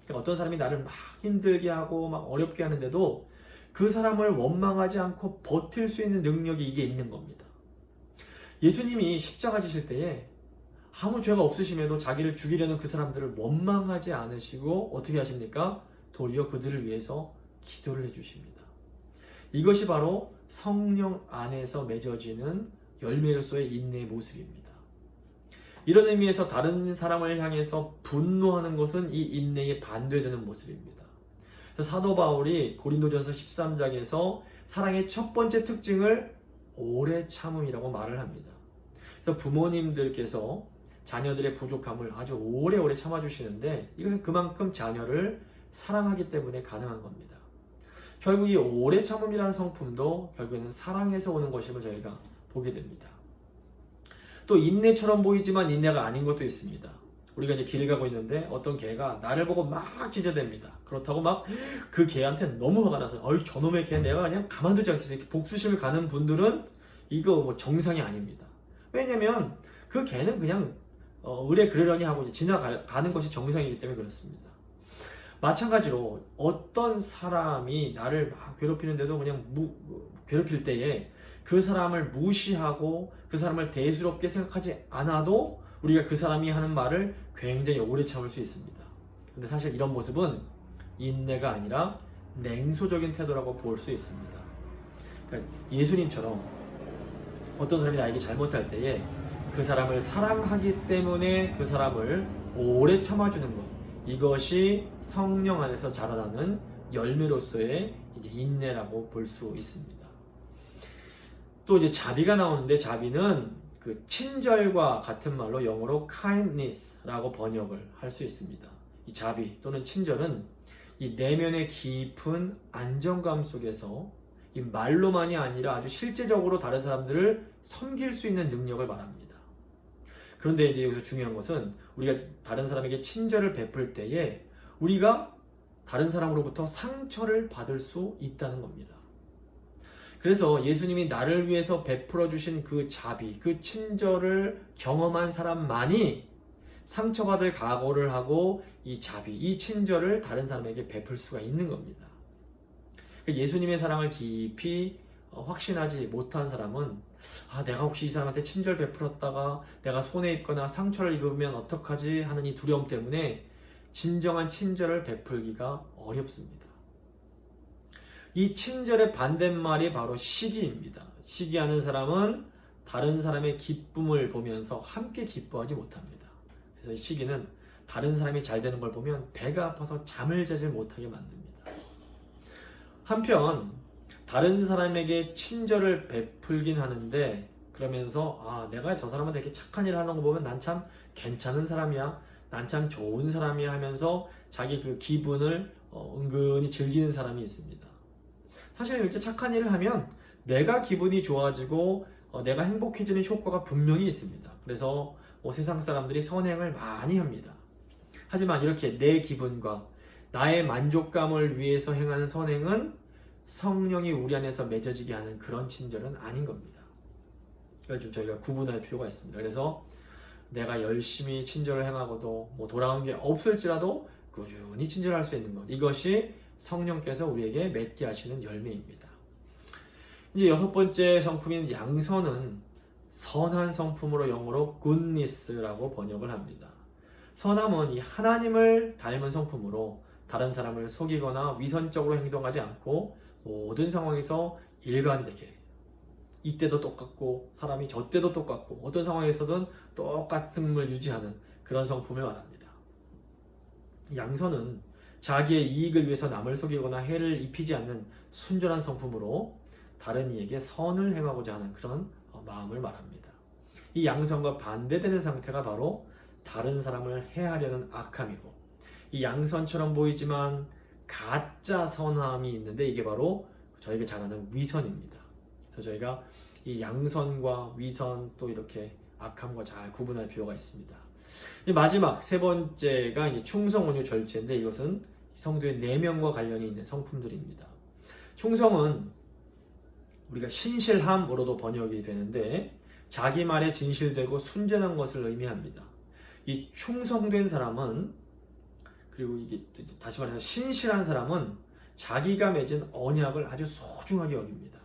그러니까 어떤 사람이 나를 막 힘들게 하고 막 어렵게 하는데도 그 사람을 원망하지 않고 버틸 수 있는 능력이 이게 있는 겁니다. 예수님이 십자가 지실 때에 아무 죄가 없으심에도 자기를 죽이려는 그 사람들을 원망하지 않으시고 어떻게 하십니까? 도리어 그들을 위해서 기도를 해주십니다. 이것이 바로 성령 안에서 맺어지는 열매로서의 인내의 모습입니다. 이런 의미에서 다른 사람을 향해서 분노하는 것은 이 인내에 반대되는 모습입니다. 사도 바울이 고린도전서 13장에서 사랑의 첫 번째 특징을 오래 참음이라고 말을 합니다. 그래서 부모님들께서 자녀들의 부족함을 아주 오래오래 참아주시는데 이것은 그만큼 자녀를 사랑하기 때문에 가능한 겁니다. 결국 이 오래 참음이라는 성품도 결국에는 사랑에서 오는 것임을 저희가 보게 됩니다. 또 인내처럼 보이지만 인내가 아닌 것도 있습니다. 우리가 이제 길을 가고 있는데 어떤 개가 나를 보고 막 짖어댑니다. 그렇다고 막 그 개한테 너무 화가 나서 저놈의 개 내가 그냥 가만두지 않겠어 이렇게 복수심을 가는 분들은 이거 정상이 아닙니다. 왜냐면 그 개는 그냥 의뢰 그러려니 하고 지나가는 것이 정상이기 때문에 그렇습니다. 마찬가지로 어떤 사람이 나를 막 괴롭히는데도 그냥 괴롭힐 때에 그 사람을 무시하고 그 사람을 대수롭게 생각하지 않아도 우리가 그 사람이 하는 말을 굉장히 오래 참을 수 있습니다. 근데 사실 이런 모습은 인내가 아니라 냉소적인 태도라고 볼 수 있습니다. 그러니까 예수님처럼 어떤 사람이 나에게 잘못할 때에 그 사람을 사랑하기 때문에 그 사람을 오래 참아주는 것, 이것이 성령 안에서 자라나는 열매로서의 이제 인내라고 볼 수 있습니다. 또 이제 자비가 나오는데 자비는 그 친절과 같은 말로 영어로 kindness라고 번역을 할 수 있습니다. 이 자비 또는 친절은 이 내면의 깊은 안정감 속에서 이 말로만이 아니라 아주 실제적으로 다른 사람들을 섬길 수 있는 능력을 말합니다. 그런데 이제 여기서 중요한 것은 우리가 다른 사람에게 친절을 베풀 때에 우리가 다른 사람으로부터 상처를 받을 수 있다는 겁니다. 그래서 예수님이 나를 위해서 베풀어 주신 그 자비, 그 친절을 경험한 사람만이 상처받을 각오를 하고 이 자비, 이 친절을 다른 사람에게 베풀 수가 있는 겁니다. 예수님의 사랑을 깊이 확신하지 못한 사람은 내가 혹시 이 사람한테 친절 베풀었다가 내가 손해 입거나 상처를 입으면 어떡하지 하는 이 두려움 때문에 진정한 친절을 베풀기가 어렵습니다. 이 친절의 반대말이 바로 시기입니다. 시기하는 사람은 다른 사람의 기쁨을 보면서 함께 기뻐하지 못합니다. 그래서 시기는 다른 사람이 잘 되는 걸 보면 배가 아파서 잠을 자지 못하게 만듭니다. 한편 다른 사람에게 친절을 베풀긴 하는데 그러면서 내가 저 사람한테 이렇게 착한 일을 하는 거 보면 난 참 괜찮은 사람이야, 난 참 좋은 사람이야 하면서 자기 그 기분을 은근히 즐기는 사람이 있습니다. 사실 일제 착한 일을 하면 내가 기분이 좋아지고 내가 행복해지는 효과가 분명히 있습니다. 그래서 세상 사람들이 선행을 많이 합니다. 하지만 이렇게 내 기분과 나의 만족감을 위해서 행하는 선행은 성령이 우리 안에서 맺어지게 하는 그런 친절은 아닌 겁니다. 이걸 좀 저희가 구분할 필요가 있습니다. 그래서 내가 열심히 친절을 행하고도 뭐 돌아온 게 없을지라도 꾸준히 친절할 수 있는 것, 이것이 성령께서 우리에게 맺게 하시는 열매입니다. 이제 6번째 성품인 양선은 선한 성품으로 영어로 goodness라고 번역을 합니다. 선함은 이 하나님을 닮은 성품으로 다른 사람을 속이거나 위선적으로 행동하지 않고 모든 상황에서 일관되게, 이때도 똑같고 사람이 저 때도 똑같고 어떤 상황에서든 똑같음을 유지하는 그런 성품을 말합니다. 양선은 자기의 이익을 위해서 남을 속이거나 해를 입히지 않는 순전한 성품으로 다른 이에게 선을 행하고자 하는 그런 마음을 말합니다. 이 양선과 반대되는 상태가 바로 다른 사람을 해하려는 악함이고, 이 양선처럼 보이지만 가짜 선함이 있는데 이게 바로 저희가 잘 아는 위선입니다. 그래서 저희가 이 양선과 위선 또 이렇게 악함과 잘 구분할 필요가 있습니다. 마지막 3번째가 이제 충성, 온유, 절제인데 이것은 성도의 내면과 관련이 있는 성품들입니다. 충성은 우리가 신실함으로도 번역이 되는데 자기 말에 진실되고 순전한 것을 의미합니다. 이 충성된 사람은, 그리고 이게 다시 말해서 신실한 사람은 자기가 맺은 언약을 아주 소중하게 여깁니다.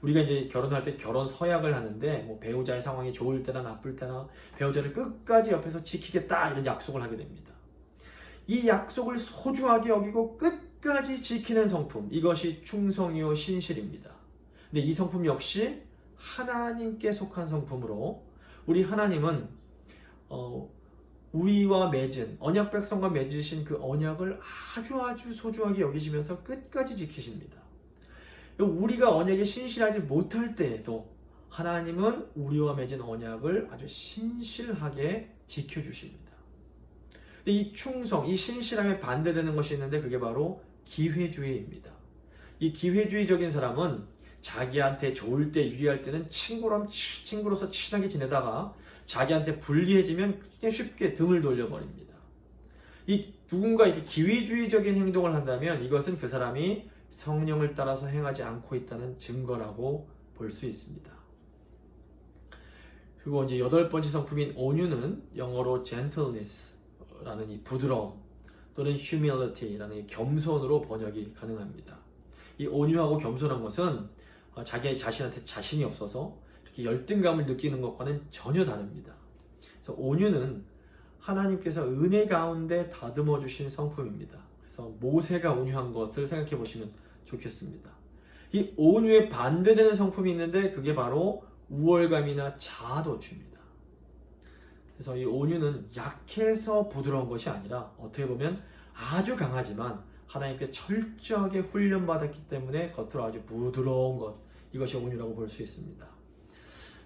우리가 이제 결혼할 때 결혼 서약을 하는데 뭐 배우자의 상황이 좋을 때나 나쁠 때나 배우자를 끝까지 옆에서 지키겠다 이런 약속을 하게 됩니다. 이 약속을 소중하게 여기고 끝까지 지키는 성품, 이것이 충성이요 신실입니다. 근데 이 성품 역시 하나님께 속한 성품으로, 우리 하나님은 우리와 맺은 언약 백성과 맺으신 그 언약을 아주 소중하게 여기시면서 끝까지 지키십니다. 우리가 언약에 신실하지 못할 때에도 하나님은 우리와 맺은 언약을 아주 신실하게 지켜주십니다. 이 충성, 이 신실함에 반대되는 것이 있는데 그게 바로 기회주의입니다. 이 기회주의적인 사람은 자기한테 좋을 때, 유리할 때는 친구로서 친하게 지내다가 자기한테 불리해지면 그냥 쉽게 등을 돌려버립니다. 누군가 이렇게 기회주의적인 행동을 한다면 이것은 그 사람이 성령을 따라서 행하지 않고 있다는 증거라고 볼 수 있습니다. 그리고 이제 8번째 성품인 온유는 영어로 gentleness라는 이 부드러움 또는 humility라는 이 겸손으로 번역이 가능합니다. 이 온유하고 겸손한 것은 자기 자신한테 자신이 없어서 이렇게 열등감을 느끼는 것과는 전혀 다릅니다. 그래서 온유는 하나님께서 은혜 가운데 다듬어 주신 성품입니다. 그래서 모세가 온유한 것을 생각해 보시면 좋겠습니다. 이 온유에 반대되는 성품이 있는데 그게 바로 우월감이나 자아도취입니다. 그래서 이 온유는 약해서 부드러운 것이 아니라 어떻게 보면 아주 강하지만 하나님께 철저하게 훈련받았기 때문에 겉으로 아주 부드러운 것, 이것이 온유라고 볼 수 있습니다.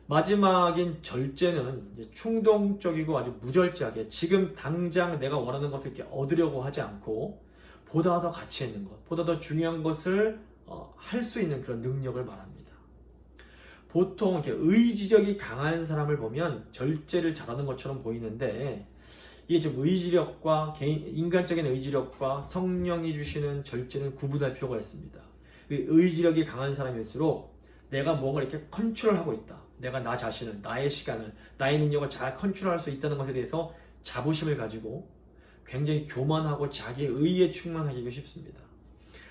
마지막인 절제는 이제 충동적이고 아주 무절제하게 지금 당장 내가 원하는 것을 이렇게 얻으려고 하지 않고 보다 더 가치 있는 것, 보다 더 중요한 것을 할 수 있는 그런 능력을 말합니다. 보통 이렇게 의지력이 강한 사람을 보면 절제를 잘하는 것처럼 보이는데 이게 좀 의지력과 인간적인 의지력과 성령이 주시는 절제는 구분할 필요가 있습니다. 의지력이 강한 사람일수록 내가 뭔가 이렇게 컨트롤하고 있다, 내가 나 자신을, 나의 시간을, 나의 능력을 잘 컨트롤할 수 있다는 것에 대해서 자부심을 가지고 굉장히 교만하고 자기의 의에 충만하기가 쉽습니다.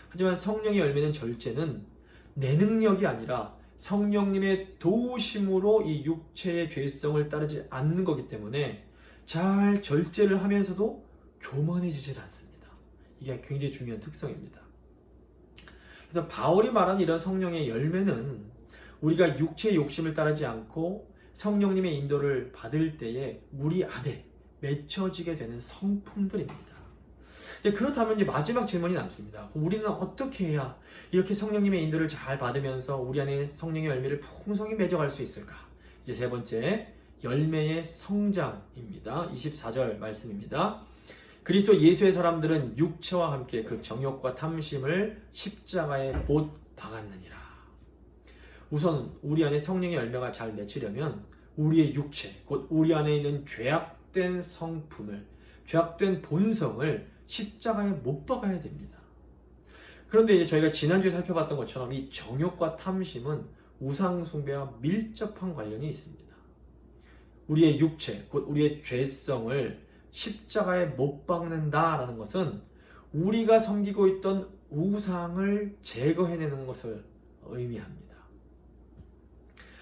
하지만 성령의 열매는 절제는 내 능력이 아니라 성령님의 도우심으로 이 육체의 죄성을 따르지 않는 거기 때문에 잘 절제를 하면서도 교만해지질 않습니다. 이게 굉장히 중요한 특성입니다. 그래서 바울이 말하는 이런 성령의 열매는 우리가 육체의 욕심을 따르지 않고 성령님의 인도를 받을 때에 우리 안에 맺혀지게 되는 성품들입니다. 그렇다면 이제 마지막 질문이 남습니다. 우리는 어떻게 해야 이렇게 성령님의 인도를 잘 받으면서 우리 안에 성령의 열매를 풍성히 맺어갈 수 있을까? 이제 3번째, 열매의 성장입니다. 24절 말씀입니다. 그리스도 예수의 사람들은 육체와 함께 그 정욕과 탐심을 십자가에 못 박았느니라. 우선 우리 안에 성령의 열매가 잘 맺히려면 우리의 육체, 곧 우리 안에 있는 죄악된 성품을, 죄악된 본성을 십자가에 못 박아야 됩니다. 그런데 이제 저희가 지난주에 살펴봤던 것처럼 이 정욕과 탐심은 우상 숭배와 밀접한 관련이 있습니다. 우리의 육체, 곧 우리의 죄성을 십자가에 못 박는다라는 것은 우리가 섬기고 있던 우상을 제거해내는 것을 의미합니다.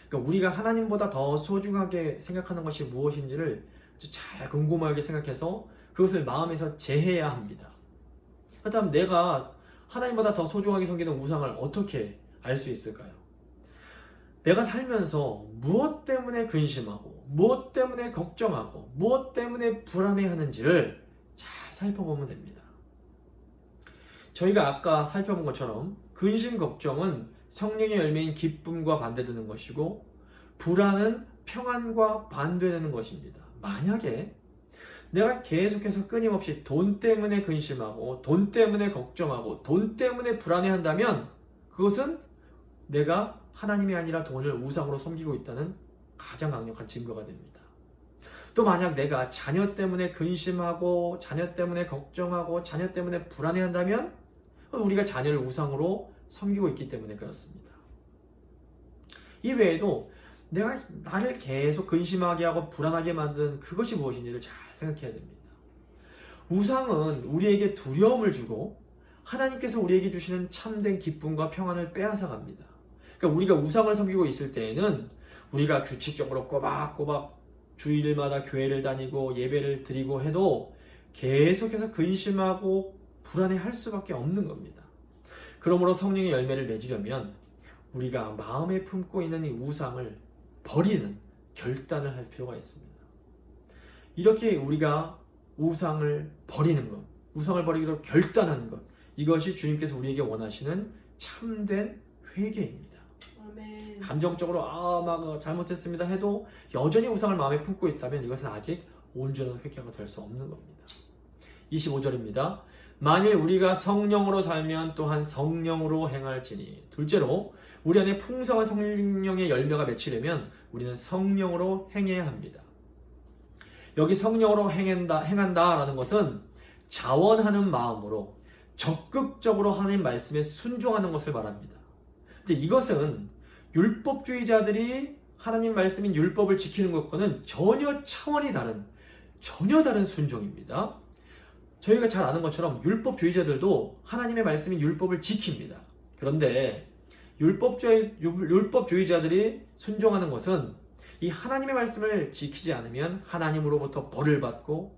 그러니까 우리가 하나님보다 더 소중하게 생각하는 것이 무엇인지를 잘 곰곰하게 생각해서 그것을 마음에서 제해야 합니다. 그렇다면 내가 하나님보다 더 소중하게 섬기는 우상을 어떻게 알 수 있을까요? 내가 살면서 무엇 때문에 근심하고 무엇 때문에 걱정하고 무엇 때문에 불안해하는지를 잘 살펴보면 됩니다. 저희가 아까 살펴본 것처럼 근심, 걱정은 성령의 열매인 기쁨과 반대되는 것이고 불안은 평안과 반대되는 것입니다. 만약에 내가 계속해서 끊임없이 돈 때문에 근심하고 돈 때문에 걱정하고 돈 때문에 불안해한다면 그것은 내가 하나님이 아니라 돈을 우상으로 섬기고 있다는 가장 강력한 증거가 됩니다. 또 만약 내가 자녀 때문에 근심하고 자녀 때문에 걱정하고 자녀 때문에 불안해한다면 우리가 자녀를 우상으로 섬기고 있기 때문에 그렇습니다. 이 외에도 내가 나를 계속 근심하게 하고 불안하게 만든 그것이 무엇인지를 잘 생각해야 됩니다. 우상은 우리에게 두려움을 주고 하나님께서 우리에게 주시는 참된 기쁨과 평안을 빼앗아갑니다. 그러니까 우리가 우상을 섬기고 있을 때에는 우리가 규칙적으로 꼬박꼬박 주일마다 교회를 다니고 예배를 드리고 해도 계속해서 근심하고 불안해할 수밖에 없는 겁니다. 그러므로 성령의 열매를 맺으려면 우리가 마음에 품고 있는 이 우상을 버리는 결단을 할 필요가 있습니다. 이렇게 우리가 우상을 버리는 것, 우상을 버리기로 결단하는 것, 이것이 주님께서 우리에게 원하시는 참된 회개입니다. 아멘. 감정적으로 막 잘못했습니다 해도 여전히 우상을 마음에 품고 있다면 이것은 아직 온전한 회개가 될 수 없는 겁니다. 25절입니다. 만일 우리가 성령으로 살면 또한 성령으로 행할지니. 둘째로 우리 안에 풍성한 성령의 열매가 맺히려면 우리는 성령으로 행해야 합니다. 여기 성령으로 행한다라는 것은 자원하는 마음으로 적극적으로 하나님 말씀에 순종하는 것을 말합니다. 이제 이것은 율법주의자들이 하나님 말씀인 율법을 지키는 것과는 전혀 차원이 다른, 전혀 다른 순종입니다. 저희가 잘 아는 것처럼 율법주의자들도 하나님의 말씀인 율법을 지킵니다. 그런데 율법주의자들이 순종하는 것은 이 하나님의 말씀을 지키지 않으면 하나님으로부터 벌을 받고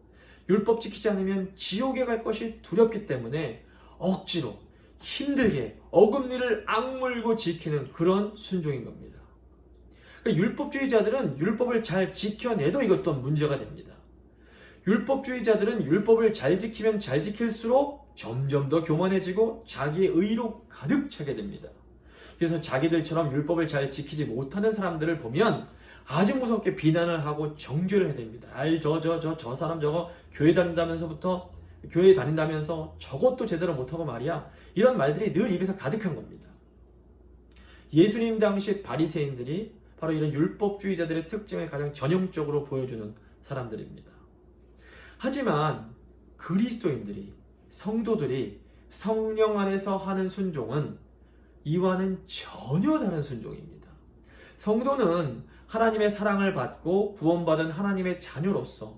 율법 지키지 않으면 지옥에 갈 것이 두렵기 때문에 억지로 힘들게 어금니를 악물고 지키는 그런 순종인 겁니다. 그러니까 율법주의자들은 율법을 잘 지켜내도 이것도 문제가 됩니다. 율법주의자들은 율법을 잘 지키면 잘 지킬수록 점점 더 교만해지고 자기의 의로 가득 차게 됩니다. 그래서 자기들처럼 율법을 잘 지키지 못하는 사람들을 보면 아주 무섭게 비난을 하고 정죄를 해야 됩니다. 아이 저 사람 저거 교회 다닌다면서 저것도 제대로 못하고 말이야. 이런 말들이 늘 입에서 가득한 겁니다. 예수님 당시 바리새인들이 바로 이런 율법주의자들의 특징을 가장 전형적으로 보여주는 사람들입니다. 하지만 그리스도인들이, 성도들이 성령 안에서 하는 순종은 이와는 전혀 다른 순종입니다. 성도는 하나님의 사랑을 받고 구원받은 하나님의 자녀로서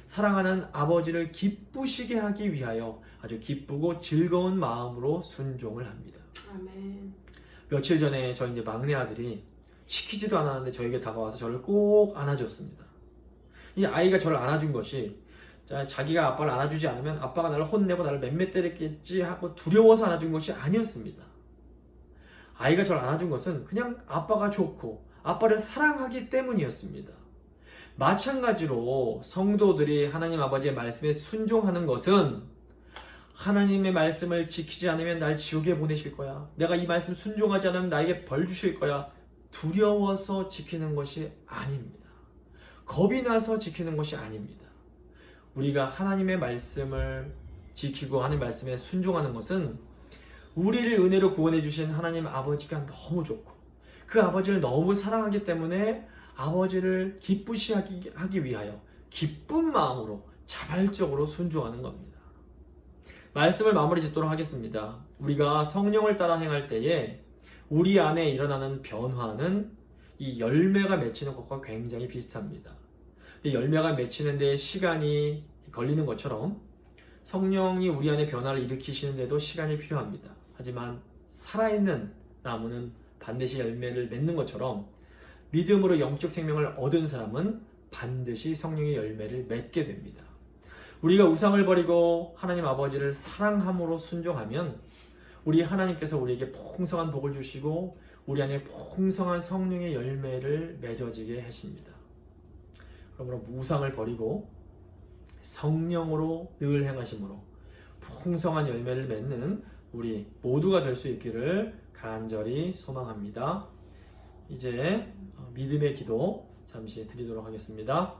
사랑하는 아버지를 기쁘시게 하기 위하여 아주 기쁘고 즐거운 마음으로 순종을 합니다. 아멘. 며칠 전에 저희 이제 막내 아들이 시키지도 않았는데 저에게 다가와서 저를 꼭 안아줬습니다. 이 아이가 저를 안아준 것이 자기가 아빠를 안아주지 않으면 아빠가 나를 혼내고 나를 맴매 때렸겠지 하고 두려워서 안아준 것이 아니었습니다. 아이가 저를 안아준 것은 그냥 아빠가 좋고 아빠를 사랑하기 때문이었습니다. 마찬가지로 성도들이 하나님 아버지의 말씀에 순종하는 것은 하나님의 말씀을 지키지 않으면 날 지옥에 보내실 거야. 내가 이 말씀 순종하지 않으면 나에게 벌 주실 거야. 두려워서 지키는 것이 아닙니다. 겁이 나서 지키는 것이 아닙니다. 우리가 하나님의 말씀을 지키고 하나님의 말씀에 순종하는 것은 우리를 은혜로 구원해 주신 하나님 아버지가 너무 좋고 그 아버지를 너무 사랑하기 때문에 아버지를 기쁘시하기 위하여 기쁜 마음으로 자발적으로 순종하는 겁니다. 말씀을 마무리 짓도록 하겠습니다. 우리가 성령을 따라 행할 때에 우리 안에 일어나는 변화는 이 열매가 맺히는 것과 굉장히 비슷합니다. 근데 열매가 맺히는 데 시간이 걸리는 것처럼 성령이 우리 안에 변화를 일으키시는데도 시간이 필요합니다. 하지만 살아있는 나무는 반드시 열매를 맺는 것처럼 믿음으로 영적 생명을 얻은 사람은 반드시 성령의 열매를 맺게 됩니다. 우리가 우상을 버리고 하나님 아버지를 사랑함으로 순종하면 우리 하나님께서 우리에게 풍성한 복을 주시고 우리 안에 풍성한 성령의 열매를 맺어지게 하십니다. 그러므로 우상을 버리고 성령으로 늘 행하심으로 풍성한 열매를 맺는 우리 모두가 될 수 있기를 간절히 소망합니다. 이제 믿음의 기도 잠시 드리도록 하겠습니다.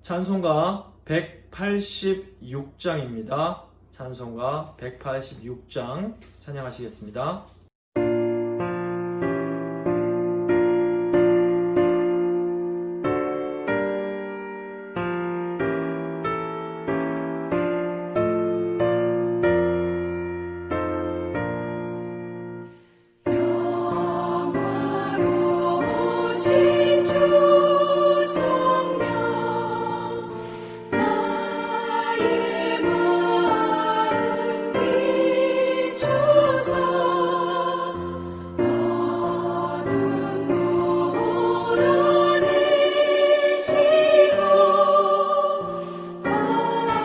찬송가 186장입니다. 찬송가 186장 찬양하시겠습니다. 영화로우신 주 성령 나의 마음 비추사 어둠 몰아내시고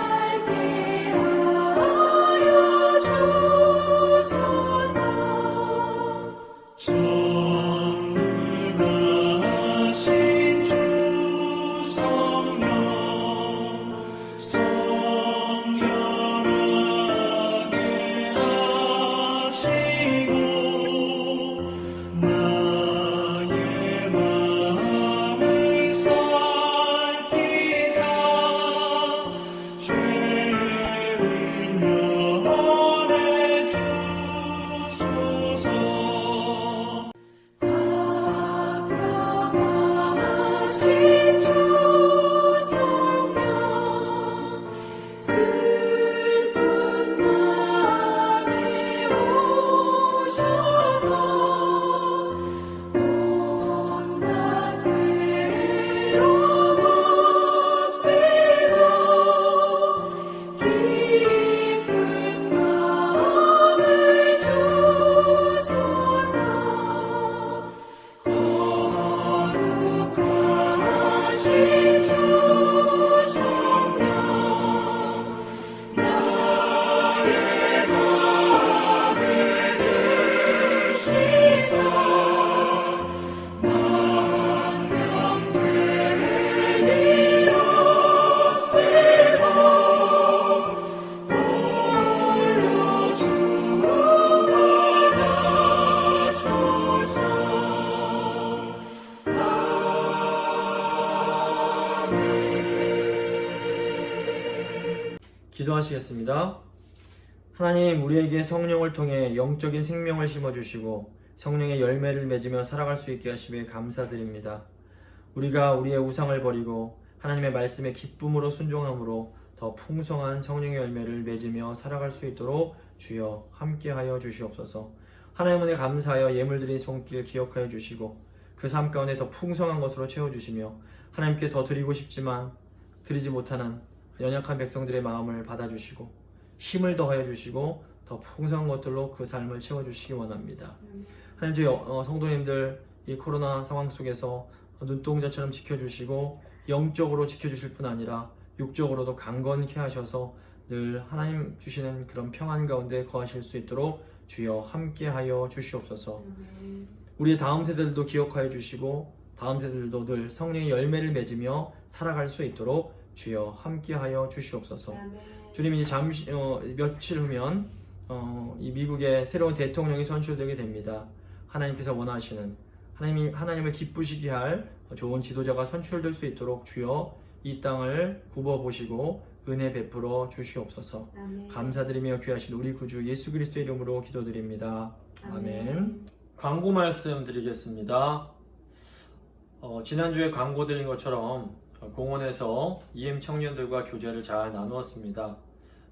밝게 하여 주소서. 전능하신 주 성령 성결하게 하시고 나의 마음을 살피사 죄를 면해 주소서. 화평하신 주 성령 슬픈 맘에 오셔서 온갖 괴로움 없애고 기쁜 마음을 주소서. 거룩하신 주 성령 나의 맘에 계시사 만명되는 일 없애고 홀로 주받아소서. 기도하시겠습니다. 하나님, 우리에게 성령을 통해 영적인 생명을 심어주시고 성령의 열매를 맺으며 살아갈 수 있게 하심에 감사드립니다. 우리가 우리의 우상을 버리고 하나님의 말씀에 기쁨으로 순종함으로 더 풍성한 성령의 열매를 맺으며 살아갈 수 있도록 주여 함께하여 주시옵소서. 하나님 은혜 감사하여 예물드린 손길 기억하여 주시고 그 삶 가운데 더 풍성한 것으로 채워주시며 하나님께 더 드리고 싶지만 드리지 못하는 연약한 백성들의 마음을 받아주시고 힘을 더하여 주시고 더 풍성한 것들로 그 삶을 채워주시기 원합니다. 하나님, 저희 성도님들 이 코로나 상황 속에서 눈동자처럼 지켜주시고 영적으로 지켜주실 뿐 아니라 육적으로도 강건케 하셔서 늘 하나님 주시는 그런 평안 가운데 거하실 수 있도록 주여 함께하여 주시옵소서. 우리의 다음 세대들도 기억하여 주시고 다음 세대들도 늘 성령의 열매를 맺으며 살아갈 수 있도록 주여 함께하여 주시옵소서. 주님, 이제 잠시 며칠 후면 이 미국의 새로운 대통령이 선출되게 됩니다. 하나님께서 원하시는 하나님을 기쁘시게 할 좋은 지도자가 선출될 수 있도록 주여 이 땅을 굽어보시고 은혜 베풀어 주시옵소서. 감사드리며 귀하신 우리 구주 예수 그리스도의 이름으로 기도드립니다. 아멘. 광고 말씀 드리겠습니다. 지난주에 광고 드린 것처럼 공원에서 EM 청년들과 교제를 잘 나누었습니다.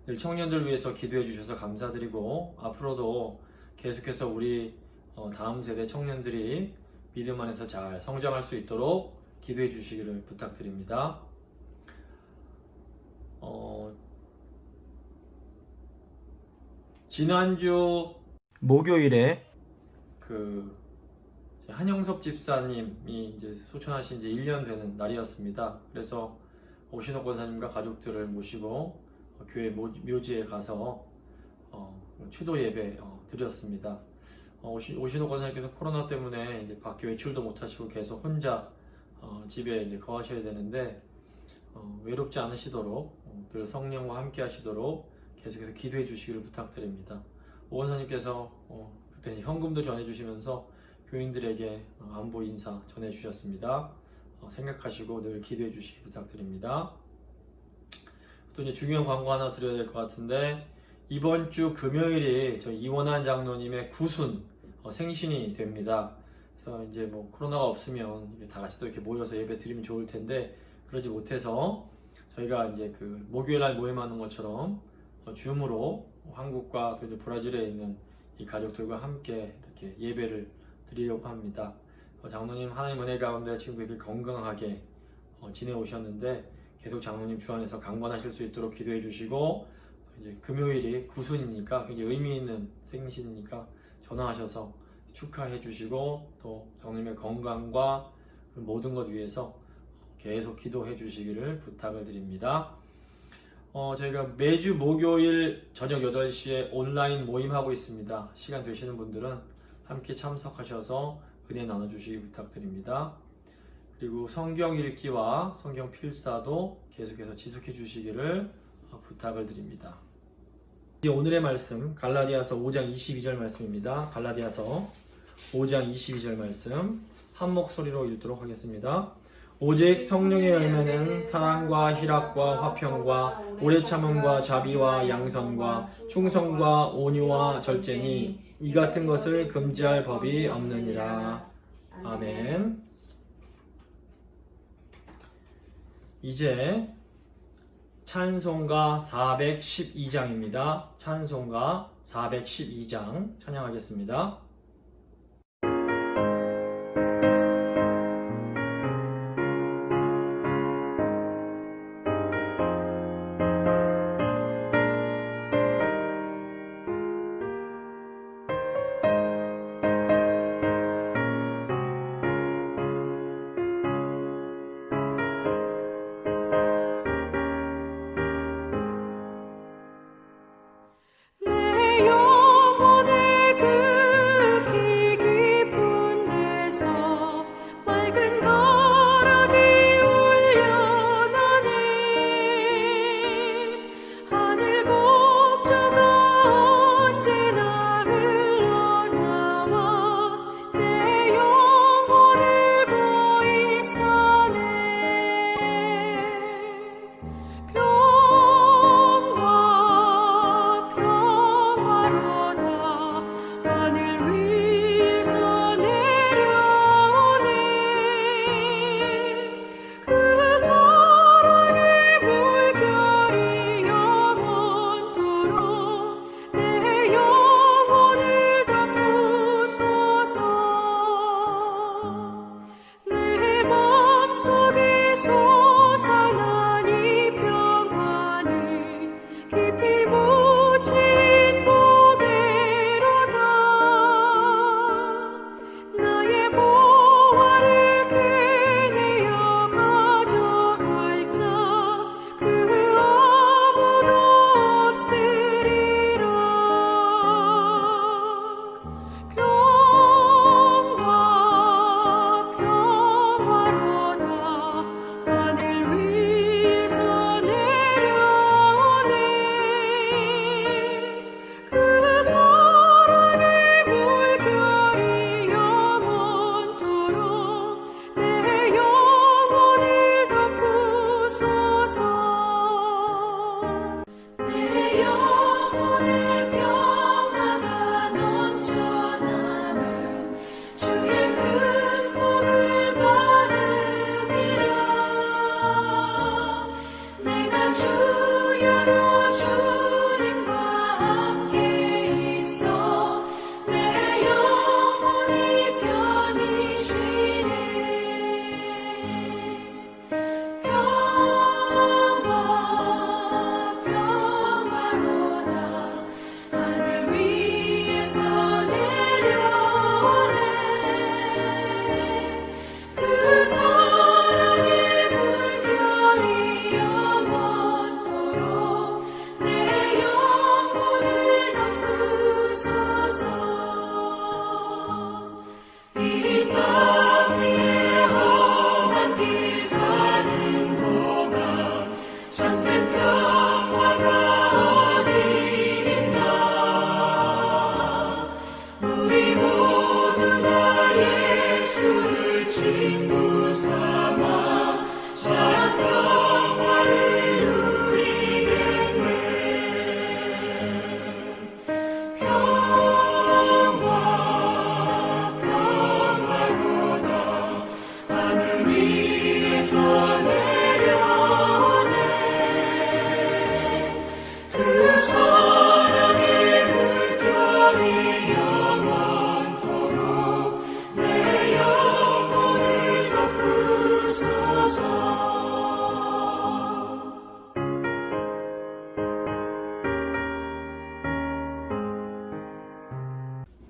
늘 청년들 위해서 기도해 주셔서 감사드리고 앞으로도 계속해서 우리 다음 세대 청년들이 믿음 안에서 잘 성장할 수 있도록 기도해 주시기를 부탁드립니다. 지난주 목요일에 한영섭 집사님이 이제 소천하신 지 1년 되는 날이었습니다. 그래서 오신호 권사님과 가족들을 모시고 교회 묘지에 가서 추도 예배 드렸습니다. 오신호 권사님께서 코로나 때문에 이제 밖에 외출도 못하시고 계속 혼자 집에 이제 거하셔야 되는데 외롭지 않으시도록 늘 성령과 함께 하시도록 계속해서 기도해 주시기를 부탁드립니다. 오 권사님께서 그때 이제 현금도 전해주시면서 교인들에게 안부 인사 전해주셨습니다. 생각하시고 늘 기도해 주시기 부탁드립니다. 또 이제 중요한 광고 하나 드려야 될 것 같은데 이번 주 금요일이 저희 이원한 장로님의 구순 생신이 됩니다. 그래서 이제 뭐 코로나가 없으면 다 같이 또 이렇게 모여서 예배 드리면 좋을 텐데 그러지 못해서 저희가 이제 목요일날 모임하는 것처럼 줌으로 한국과 또 이제 브라질에 있는 이 가족들과 함께 이렇게 예배를 드리려고 합니다. 장로님 하나님 은혜 가운데 지금 이렇게 건강하게 지내오셨는데 계속 장로님 주 안에서 강건하실 수 있도록 기도해 주시고 이제 금요일이 구순이니까 굉장히 의미 있는 생신이니까 전화하셔서 축하해 주시고 또 장로님의 건강과 모든 것 위해서 계속 기도해 주시기를 부탁을 드립니다. 저희가 매주 목요일 저녁 8시에 온라인 모임하고 있습니다. 시간 되시는 분들은 함께 참석하셔서 은혜 나눠주시기 부탁드립니다. 그리고 성경 읽기와 성경 필사도 계속해서 지속해 주시기를 부탁을 드립니다. 오늘의 말씀 갈라디아서 5장 22절 말씀입니다. 갈라디아서 5장 22절 말씀 한 목소리로 읽도록 하겠습니다. 오직 성령의 열매는 사랑과 희락과 화평과 오래 참음과 자비와 양선과 충성과 온유와 절제니 이 같은 것을 금지할 법이 없느니라. 아멘. 이제 찬송가 412장입니다. 찬송가 412장 찬양하겠습니다. 내 영혼의 그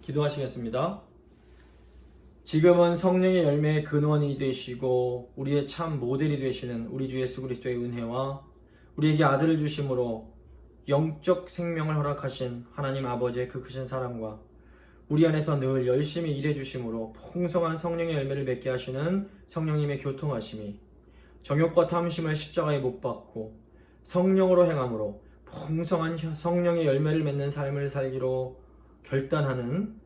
기도하시겠습니다. 지금은 성령의 열매의 근원이 되시고 우리의 참 모델이 되시는 우리 주 예수 그리스도의 은혜와 우리에게 아들을 주심으로 영적 생명을 허락하신 하나님 아버지의 그 크신 사랑과 우리 안에서 늘 열심히 일해 주심으로 풍성한 성령의 열매를 맺게 하시는 성령님의 교통하심이 정욕과 탐심을 십자가에 못 박고 성령으로 행함으로 풍성한 성령의 열매를 맺는 삶을 살기로 결단하는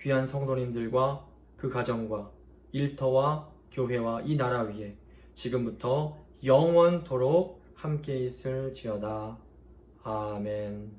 귀한 성도님들과 그 가정과 일터와 교회와 이 나라 위에 지금부터 영원토록 함께 있을지어다. 아멘.